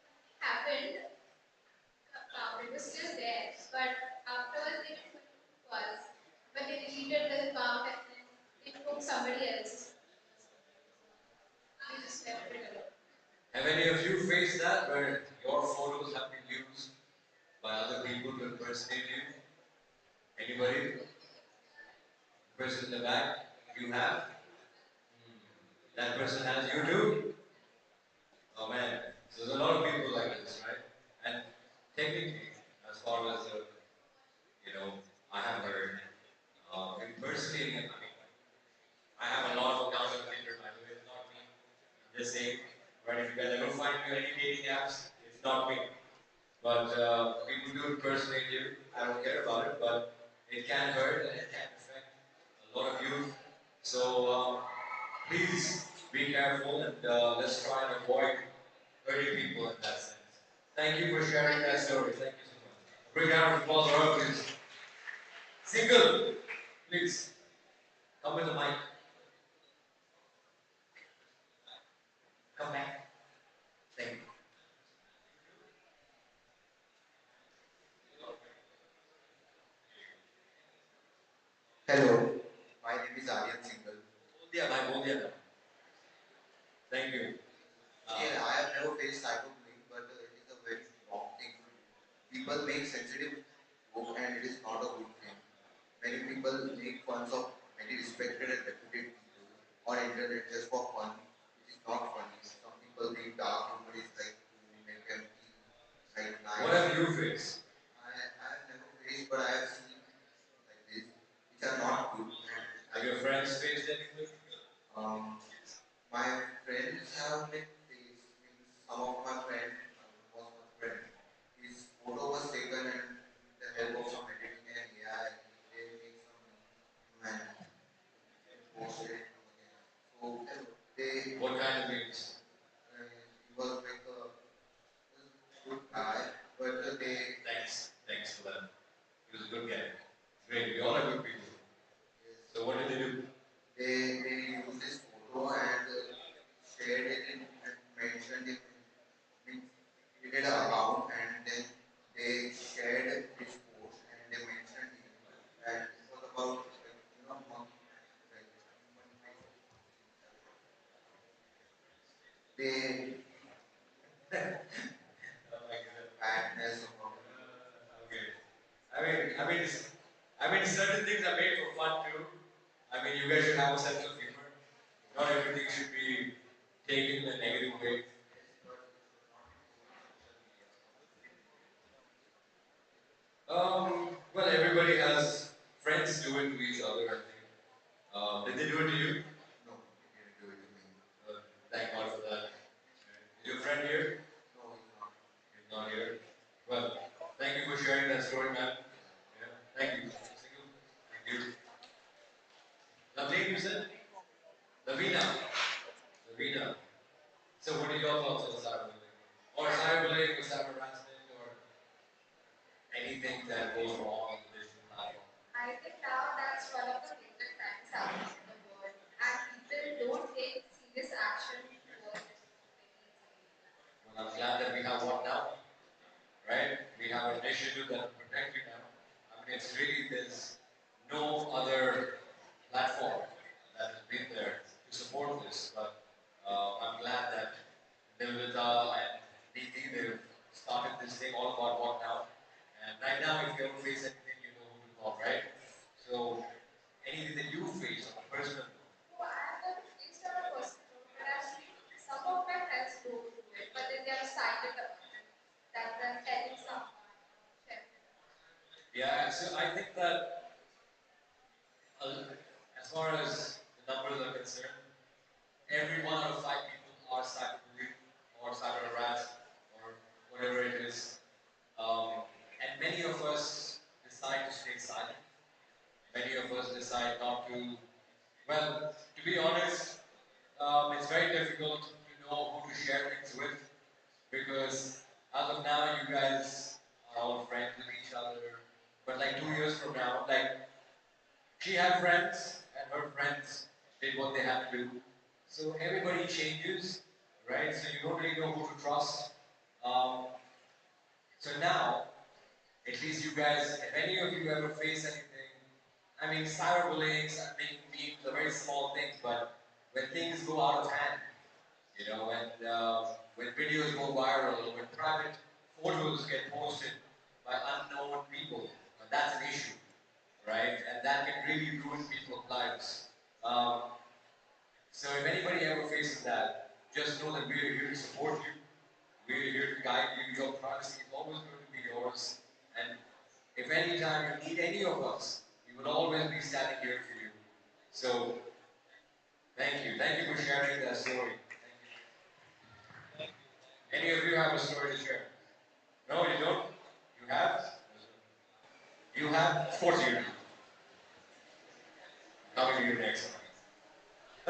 Speaker 2: happened. The account, it was still there, but afterwards they didn't know who it was. But they deleted the account and then they took somebody else's. We just left it alone.
Speaker 8: Have any of you faced that where your photos have been used by other people to impersonate you? Anybody? The person in the back? You have? That person has you too? Oh man. So there's a lot of people like this, right? And technically, as far as I have heard, impersonating. I have a lot of accounts on Tinder, by the way. It's not me. I'm just saying, right? If you guys ever find me on any dating apps, it's not me. But people do impersonate you. I don't care about it, but it can hurt and it can affect a lot of youth. So please be careful and let's try and avoid hurting people in that sense. Thank you for sharing that story. Thank you so much. A big round of applause for her, please. Single, please. Come with the mic. Come back. Thank you.
Speaker 10: Hello, my name is Aryan Singhal.
Speaker 8: Boldia. Thank you.
Speaker 10: Yeah, I have never faced cyberbullying, but it is a very wrong thing to do. People make sensitive joke and it is not a good thing. Many people make fun of many respected and reputed people on internet just for fun. It is not funny. Some people think dark humor is like to make them feel like nice.
Speaker 8: What have you faced?
Speaker 10: I have never faced, but I have seen like this, which are not good. And
Speaker 8: Have your friends faced anything?
Speaker 10: um, my friends have been faced. Means some of my friends was my friend. His photo was taken and with the help of some editing and AI, they make some and posted it again. So they
Speaker 8: What kind of memes?
Speaker 10: he was like a good guy, but they
Speaker 8: Thanks for that. He was a good guy. Great. We all are good people. So what did they do?
Speaker 10: they used this photo and shared it in, and mentioned it. Means created an account and then they shared this post and they mentioned him and it was about like monkey like human face. They badness about
Speaker 8: Okay. Certain things are made for fun too. You guys should have a sense of humor. Not everything should be taken in a negative way. Well, everybody has friends do it to each other, I think. Did they do it to you?
Speaker 10: no, he didn't do it to me.
Speaker 8: Thank God for that. Is your friend here?
Speaker 10: No, he's not.
Speaker 8: He's not here. Well, thank you for sharing that story, man. Yeah. Thank you. Single. Thank you. Lovely, you said? Lavina. Lavina. So what are your thoughts on cyberbullying? Or cyberbullying or cyber harassment or anything that goes wrong on the digital platform?
Speaker 2: I think now that's one of the major crimes happening in the world, and people don't take serious action towards it very easily.
Speaker 8: Well, I'm glad that we have one now, right? We have an initiative that will protect you now. It's really, there's no other platform that has been there to support As far as the numbers are concerned, every 1 out of 5 people are cyberbullied or cyber harassed or whatever it is. And many of us decide to stay silent. Many of us decide not to. Well, to be honest, it's very difficult to know who to share things with because as of now, you guys are all friends with each other. But like 2 years from now, like she had friends and her friends did what they had to do. So everybody changes, right? So you don't really know who to trust. Um, so now, at least you guys, if any of you ever face anything, I mean, cyberbullying, making memes are very small things, but when things go out of hand, when videos go viral, when private photos get posted by unknown people, that's an issue, right? And that can really ruin people's lives. Um, so if anybody ever faces that, just know that we are here to support you. We are here to guide you. Your privacy is always going to be yours. And if any time you need any of us, we will always be standing here for you. So thank you. Thank you for sharing that story. Any of you have a story to share? No, you don't? You have? You have? Of course you do. Coming to you next.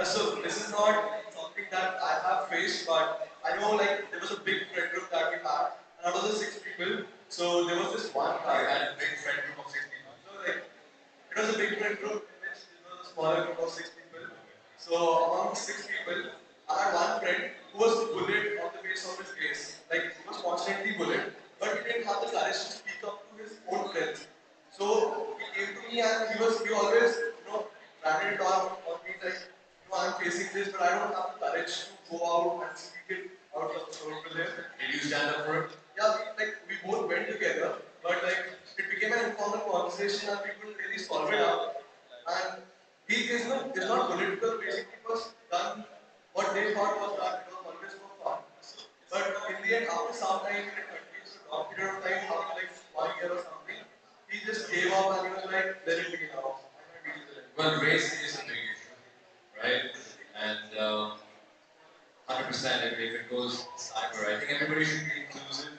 Speaker 11: So this is not something that I have faced, but I know like there was a big friend group that we had, and out of the 6 people, so there was this one guy.
Speaker 8: You had a big friend group of 6 people.
Speaker 11: So like it was a big friend group, in which it was a smaller group of 6 people. So among 6 people, I had one friend who was bullied on the basis of his race. Like he was constantly bullied, but he didn't have the courage to speak up to his own friends. So he came to me and he always, ranted it on me like, I'm facing this, but I don't have the courage to go out and speak it out of to them.
Speaker 8: Did you stand up for it?
Speaker 11: Yeah, we both went together, but like it became an informal conversation and we couldn't really solve it out. And he is not political, basically was done what they thought was done, it was always for fun. But in the end, after some time, it continues a long period of time, after like 1 year or something, he just gave up and he was like, let it be now.
Speaker 8: Well, race is a big issue, right? And 100% if it goes cyber, I think everybody should be inclusive,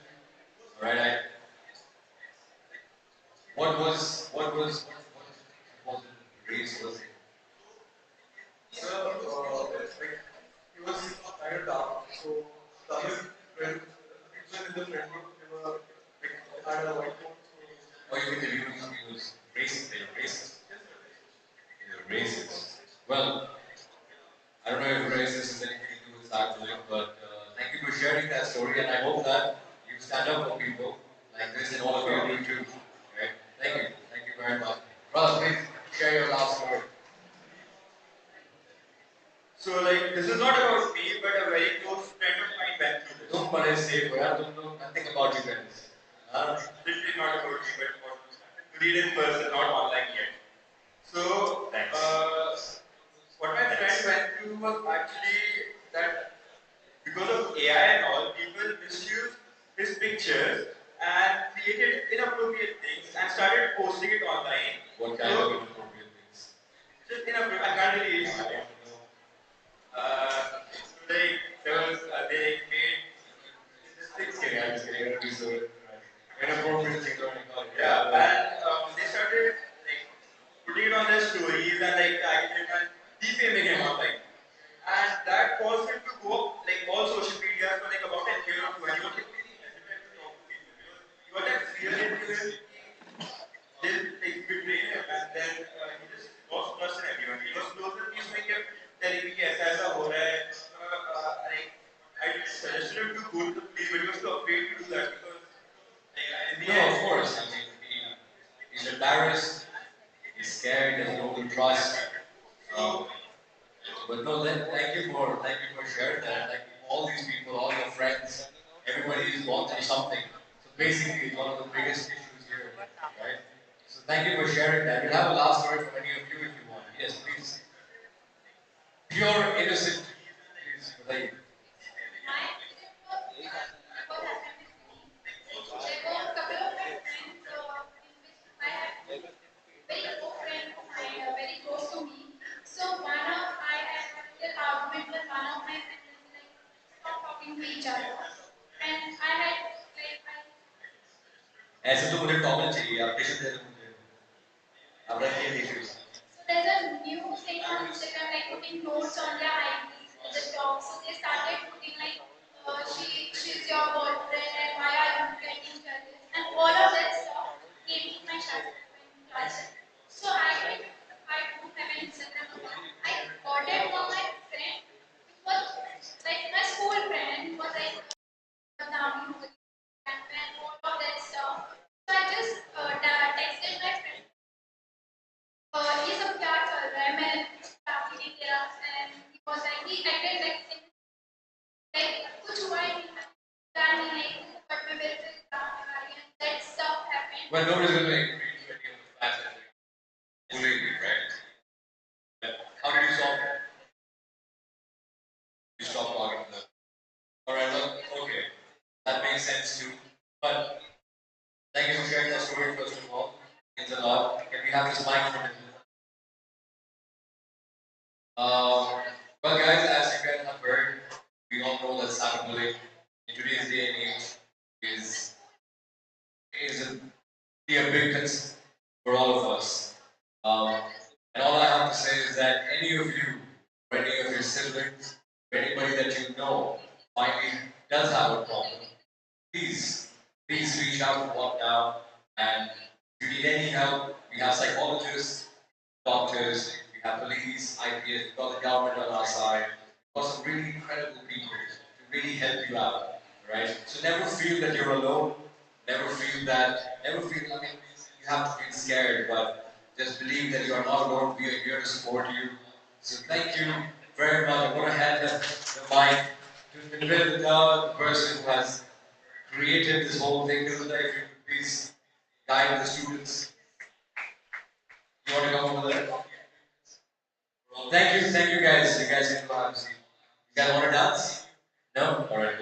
Speaker 8: right? What race was it?
Speaker 11: So, like, he was kind of dark. So, the other friend, people in the friend group, they were like, they had a white coat.
Speaker 8: Oh, you think that he was racist? They were racist. They were racist. Well, I don't know if racist has anything to do with cyberbullying, but thank you for sharing that story, and I hope that you stand up for people like this, and all of you do too. Okay? Thank you very much. Brother, please share your last story.
Speaker 11: So, like, this is not about me, but a very close friend of mine went through this.
Speaker 8: Don't worry, say, I don't know nothing about you guys.
Speaker 11: Literally not about me, but about to read in person, not online yet. So, what my friend went through was actually that because of AI and all, people misused his pictures and created inappropriate things and started posting it online.
Speaker 8: What kind of inappropriate things?
Speaker 11: Just inappropriate. I can't really explain. Like there was they made
Speaker 8: Just kidding, I'm just kidding. I don't do so. Inappropriate things on it.
Speaker 11: yeah, and they started like putting it on their stories and like tagging him and defaming him online. And that caused him to go up like all social media for like about a year or two, and he was like really hesitant to talk to people because he was like fear into him, they'll like betray him, and then he just lost trust in everyone. He was closer to me, so he kept telling me, "Yes, ऐसा हो रहा है." Like I suggested him to go to the police, but he was too afraid to do that because in the
Speaker 8: No,
Speaker 11: end,
Speaker 8: of course. I mean, he's embarrassed. He's scared. He doesn't know who to trust. Um, but no, thank you for sharing that. Like all these people, all your friends, everybody's gone through something. So basically, it's one of the biggest issues here, right? So thank you for sharing that. We'll have a last word from any of you if you want. Yes, please. Pure, innocent. Please, बताइए.
Speaker 2: My experience was what happened with me. There were a couple of my friends in which I had very good friends of mine, very
Speaker 8: ऐसे तो मुझे towel चाहिए आप tissue दे दो मुझे आप रखिए tissues
Speaker 2: So there's a new thing on Instagram, like putting notes on their IDs at the top. So they started putting like, she's your boyfriend, and why are you getting jealous? And all of that stuff came to my classes. So I don't have an Instagram account. I got it from my friend, which was like my school friend, and he was like, now you know, and all of that stuff. So I just texted my friend. ये सब क्या चल रहा है मैं काफी नहीं किया and he was like he acted like कुछ हुआ ही नहीं प्लान ही नहीं but मैं मेरे से काम कर रही हूँ that stuff happened.
Speaker 8: Well, nobody's going to agree to any of the facts that you're bullying me, right? How did you solve it? You stopped talking to them. Alright, well, okay. That makes sense too. But thank you for sharing that story first of all. It means a lot. Can we have this mic for a minute? Well, guys, as you guys have heard, we all know that cyberbullying in today's day and age is a big concern for all of us. And all I have to say is that any of you, or any of your siblings, or anybody that you know might does have a problem, please reach out to Walk Now. And if you need any help, we have psychologists, doctors, we have police, IPS, we've got the government on our side. We've got some really incredible people to really help you out, right? So never feel that you're alone. Never feel, I mean, you have to feel scared, but just believe that you are not alone. We are here to support you. So thank you very much. I'm going to hand the mic to the person who has created this whole thing. If you could please guide the students. You want to come over there? Thank you guys. You guys can go have a seat. You guys want to dance? No? Alright.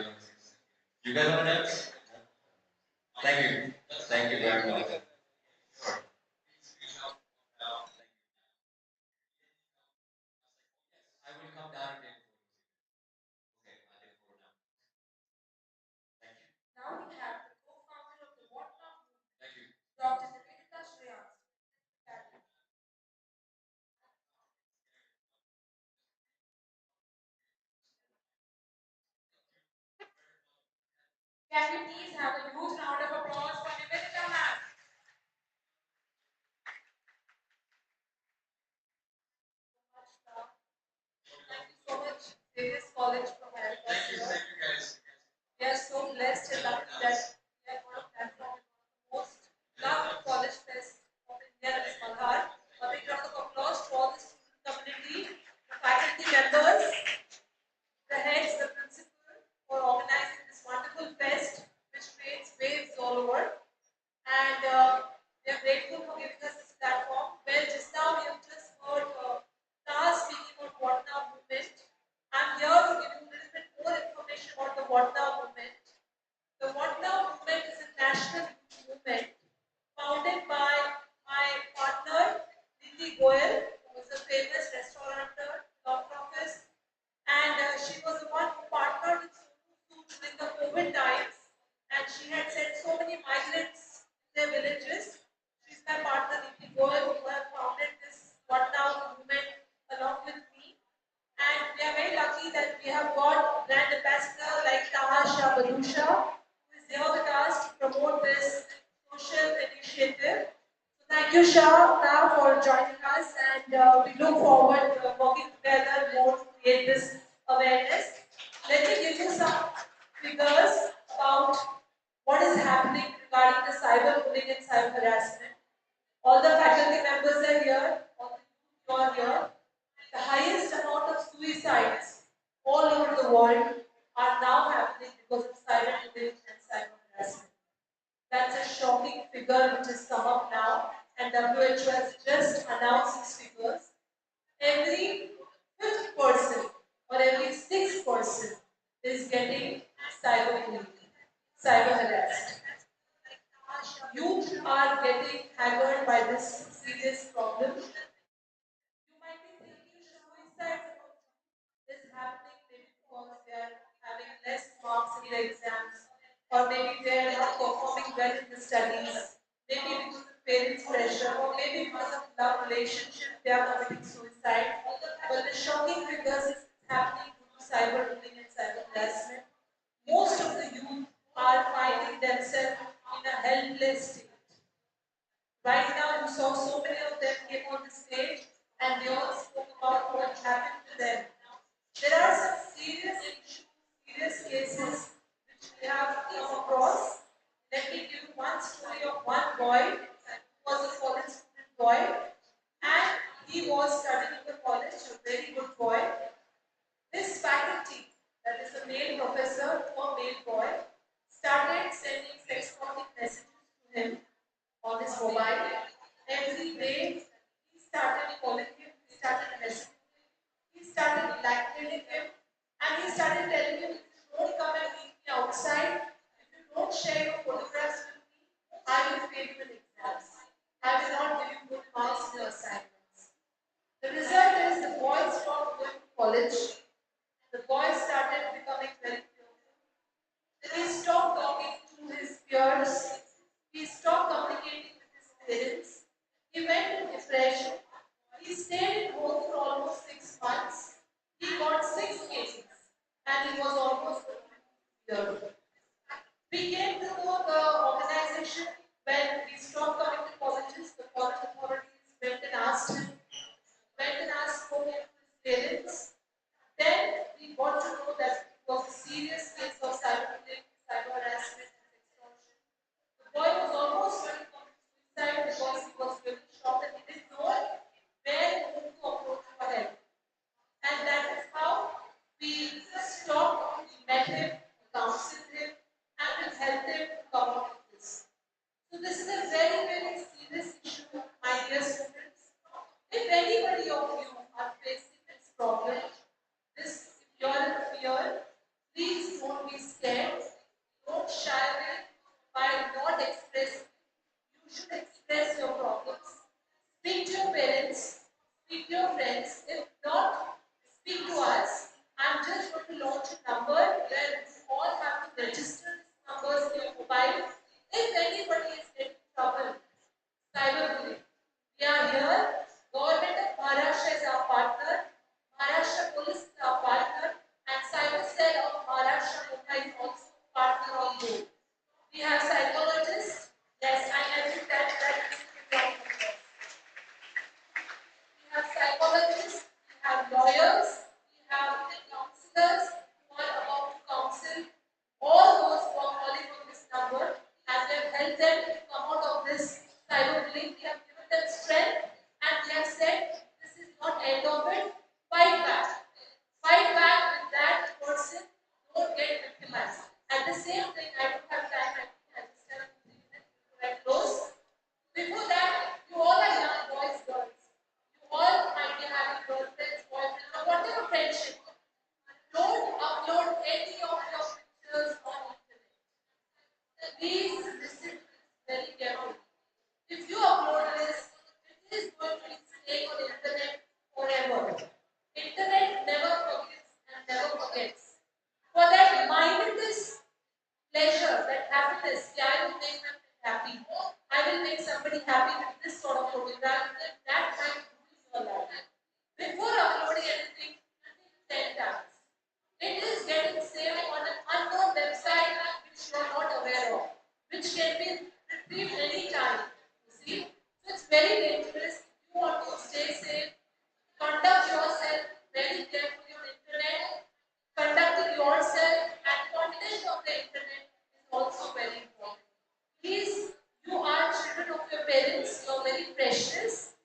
Speaker 8: You guys want to dance? Thank you very much. I will come down and take okay, I'll take photo now. Thank you.
Speaker 1: Now we have the co-founder of the Water Movement,
Speaker 8: Thank you.
Speaker 1: Dr. Nivedita Shreyans. Can we please have a huge round of applause for Nivedita ma'am? Thank you so much, Davis College, for having us here.
Speaker 8: Thank you guys.
Speaker 1: We are so blessed and lucky that we are on a platform with one of the most loved college fest of India, that is Malhar'. A big round of applause to all the student community, the faculty members, the heads, the principal, for organizing this wonderful fest, which creates waves all over. And we are grateful for giving us this platform. Well, just now we have just heard Taha speaking on What Now movement. I'm here to give you a little bit more information about the What Now movement. The What Now movement is a national youth movement founded by my partner, Niti Goyal, who is a famous restaurateur, philanthropist, and she was the one who partnered with Sonu Sood during the COVID times, and she had sent so many migrants to their villages. She's my partner, Niti Goyal, who have founded this What Now movement along with me. And we are very lucky that we have got brand ambassador like Taha Badusha, who is here with us to promote this social initiative. So thank you, Shah, now for joining us, and we look forward to working together more to create this awareness. Let me give you some figures about what is happening regarding the cyberbullying and cyber harassment. All the faculty members are here, all the youth are here. The highest amount of suicides all over the world are now happening because of cyberbullying and cyber harassment. That's a shocking figure which has come up now, and WHO has just announced these figures. Every fifth person or every sixth person is getting cyberbullied, cyber harassed. Youth are getting haggard by this serious problem. You might be thinking suicide is happening maybe because they are having less marks in their exams, or maybe they are not performing well in the studies, maybe because of parents' pressure, or maybe because of love relationship, they are committing suicide. But the shocking figures is happening due to cyberbullying and cyber harassment. Most of the youth are finding themselves in a helpless state. Right now, you saw so many of them came on the stage and they all spoke about what happened to them. There are some serious issues, serious cases which we have come across. Let me give you one story of one boy who was a college student boy and he was studying in the college, a very good boy. His faculty, that is a male professor or male boy, started sending sex stalking messages to him on his mobile. Every day, he started calling him, he started messaging him, he started blackmailing him, and he started telling him, if you don't come and meet me outside, if you don't share your photographs with me, I will fail you in exams. I will not give you good marks in your assignments. The result is the boy stopped going to college. The boy started becoming very fearful. He stopped talking to his peers. He stopped communicating with his parents. He went into depression. He stayed at home for almost 6 months. He got 6 cases and he was almost here. We came to know the organization when he stopped coming to colleges. The college authorities went and asked him, spoke to his parents. Then we got to know that it was a serious case of cyberbullying, cyber harassment, and extortion. The boy was almost ready to commit suicide because he was really shocked and he didn't know where and whom to approach for help. And that is how we stopped, we met him, we counseled him, and we helped him to come out of this. So this is a very, very serious issue, my dear students. If anybody of you are facing this problem, this, if you are in fear, please don't be scared. Don't shy away by not expressing. You should express your problems. Speak to your parents, speak to your friends. If not, speak to us. I'm just going to launch a number where you all have to register these numbers in your mobile. If anybody is getting trouble, cyberbullying, we are here. Government of Maharashtra is our partner. Maharashtra Police is our partner. And Cyber Cell of Maharashtra Mumbai is also partner on board. We have psychologists. Yes, I think that is the point of this. We have psychologists, we have lawyers, we have counselors who are about to counsel all those who are calling on this number and we have helped them to come out of this cyberbullying. We have given them strength and we have said this is not end of it. Fight back. Fight back with that person. Don't get victimized. At the same thing, I don't have time. I think I just have 3 minutes before I close. Before that, you all are young boys, girls. You all might be having girlfriends, boyfriends, or whatever friendship. Don't upload any of your pictures on internet. Please listen to this very carefully. If you upload this, it is going to be staying on the internet forever. Internet never forgives and never forgets. For that mindless pleasure, that happiness, yeah, I will make them happy. I will make somebody happy with this sort of photograph. That might ruin your life. Before uploading anything, think 10 times. It is getting saved on an unknown website which you are not aware of, which can be retrieved any time. You see? So it's very dangerous. If you want to stay safe, conduct yourself very carefully on the internet. Conducting yourself and content of the internet is also very important. Please, you are children of your parents, you are very precious.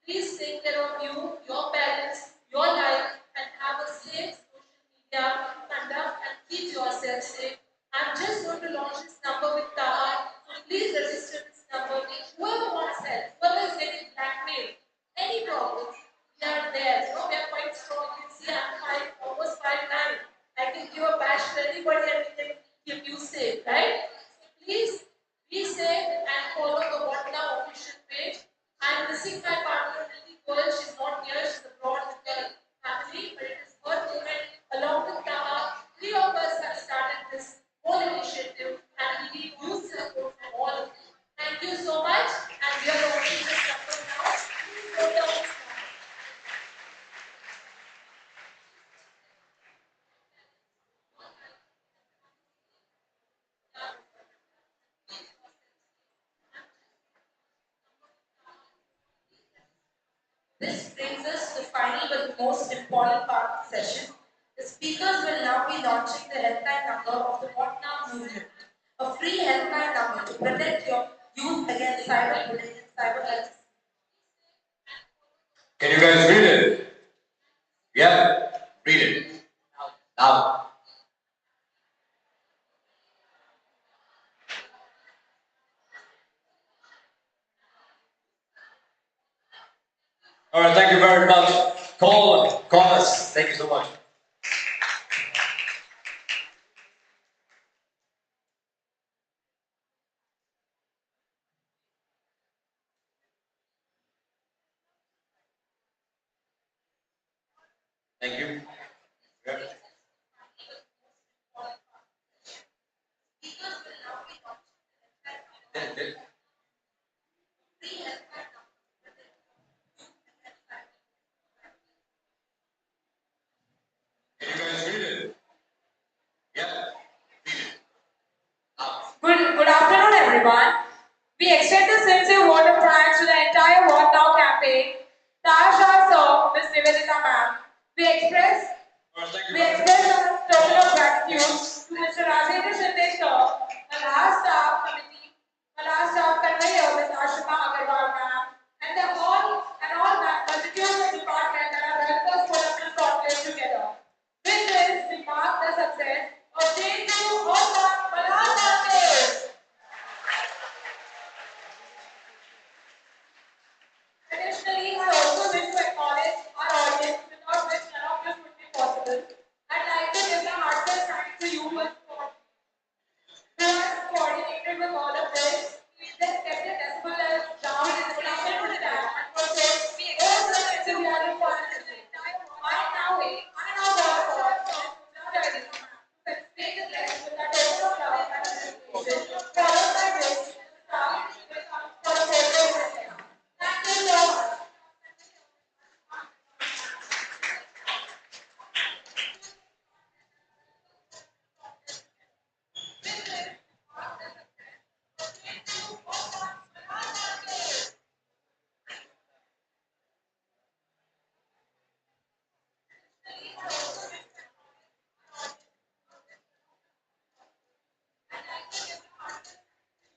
Speaker 1: Please take care of you, your parents, your life, and have a safe social media conduct and keep yourself safe. I'm just going to launch this number with Taha. So please register this number. Whoever wants help, whoever is getting blackmailed, any problems, we are there. You know, we are quite strong. You can see I'm almost 5'9". I can give a bash to anybody and we can keep you safe, right? So please be safe and follow the What Now official page. I'm missing my partner, Nidhi Goyal. She's not here. She's abroad with her family, but it is her movement along with Taha. 3 of us have started this whole initiative and we need you
Speaker 6: brings us to the final but the most important part of the session. The speakers will now be launching the helpline number of the What Now movement, a free helpline number to protect your youth against cyberbullying and cyber harassment.
Speaker 8: Can you guys read it? Yeah? Read it. Now. Alright, thank you very much. Call us. Thank you so much. Thank you. Yeah. Can you guys read it? Yeah?
Speaker 12: Good afternoon, everyone. We extend a sincere word of thanks to the entire What Now campaign, Tasha Sir, Ms. Nivedita ma'am. We express a token of gratitude to Mr. Rajendra Shinde sir, the last staff conveyor, Ms. Ashima Agarwal ma'am, and all multitudes of departments that have helped us put up this conclave together. With this, we mark the success of Day-2 of the Malhar'24. Additionally, I also wish to acknowledge our audience without which none of this would be possible. I'd like to give a heartfelt thanks to you who has coordinated with all of this. Just kept the decibel levels down in the station to stand and for sure, all the enthusiasm for this issue. I now call upon Judge to speak the guest with a token of love and appreciation, followed by which the staff will come for a photo session. Thank you so much.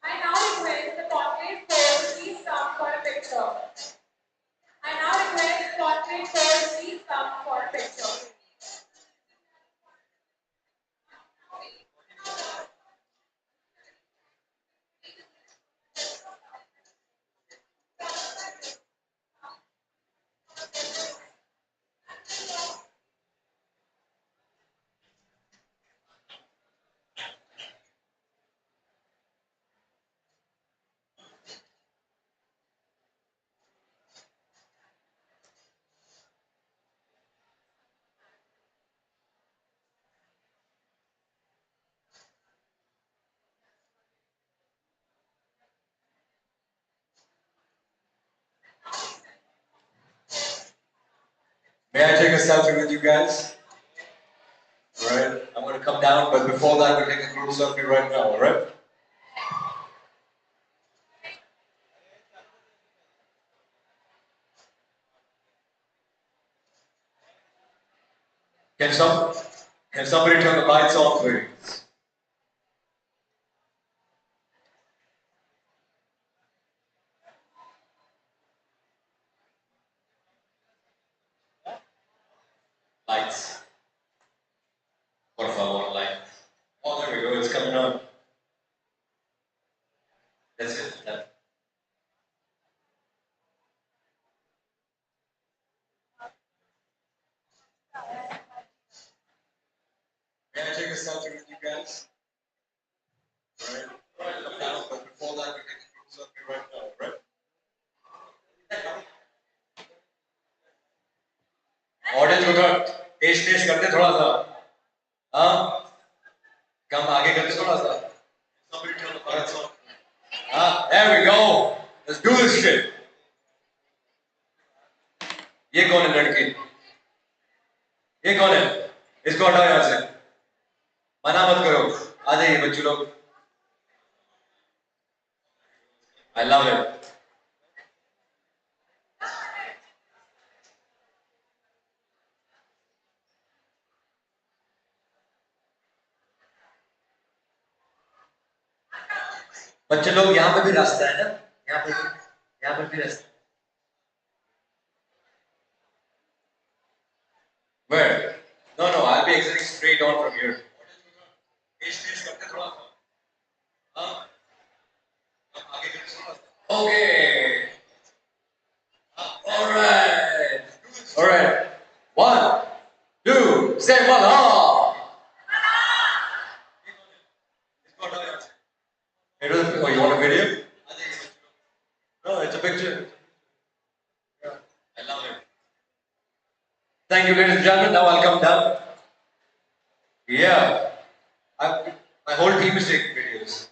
Speaker 12: I now request the conclave court to please come for a picture. I now request the conclave court to please come for a picture.
Speaker 8: May I take a selfie with you guys? Alright, I'm going to come down, but before that, we'll take a group selfie right now, alright? Can somebody turn the lights off, please? Lights. Por favor, lights. Oh, there we go, it's coming on. That's it. May I take a selfie with you guys? Alright, come down, but before that, we'll take a group selfie right now, alright? Audience को थोड़ा test test करते थोड़ा सा हाँ कम आगे करते थोड़ा सा हाँ there we go let's do this shit ये कौन है लड़की ये कौन है इसको हटाओ यहाँ से मना मत करो आ जाइए बच्चों लोग I love it बच्चे लोग यहाँ पे भी रास्ता है ना, यहाँ पर भी रास्ता. Where? No, I'll be exiting straight on from here. Okay. All right. 1, 2, say Malhar'. Oh, you want a video? No, it's a picture. I love it. Thank you, ladies and gentlemen. Now I'll come down. Yeah. My whole team is taking videos.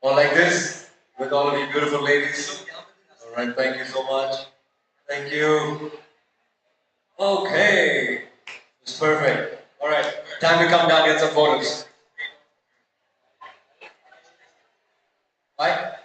Speaker 8: All like this, with all of you beautiful ladies. All right, thank you so much. Thank you. Okay. It's perfect. All right, time to come down and get some photos. Bye.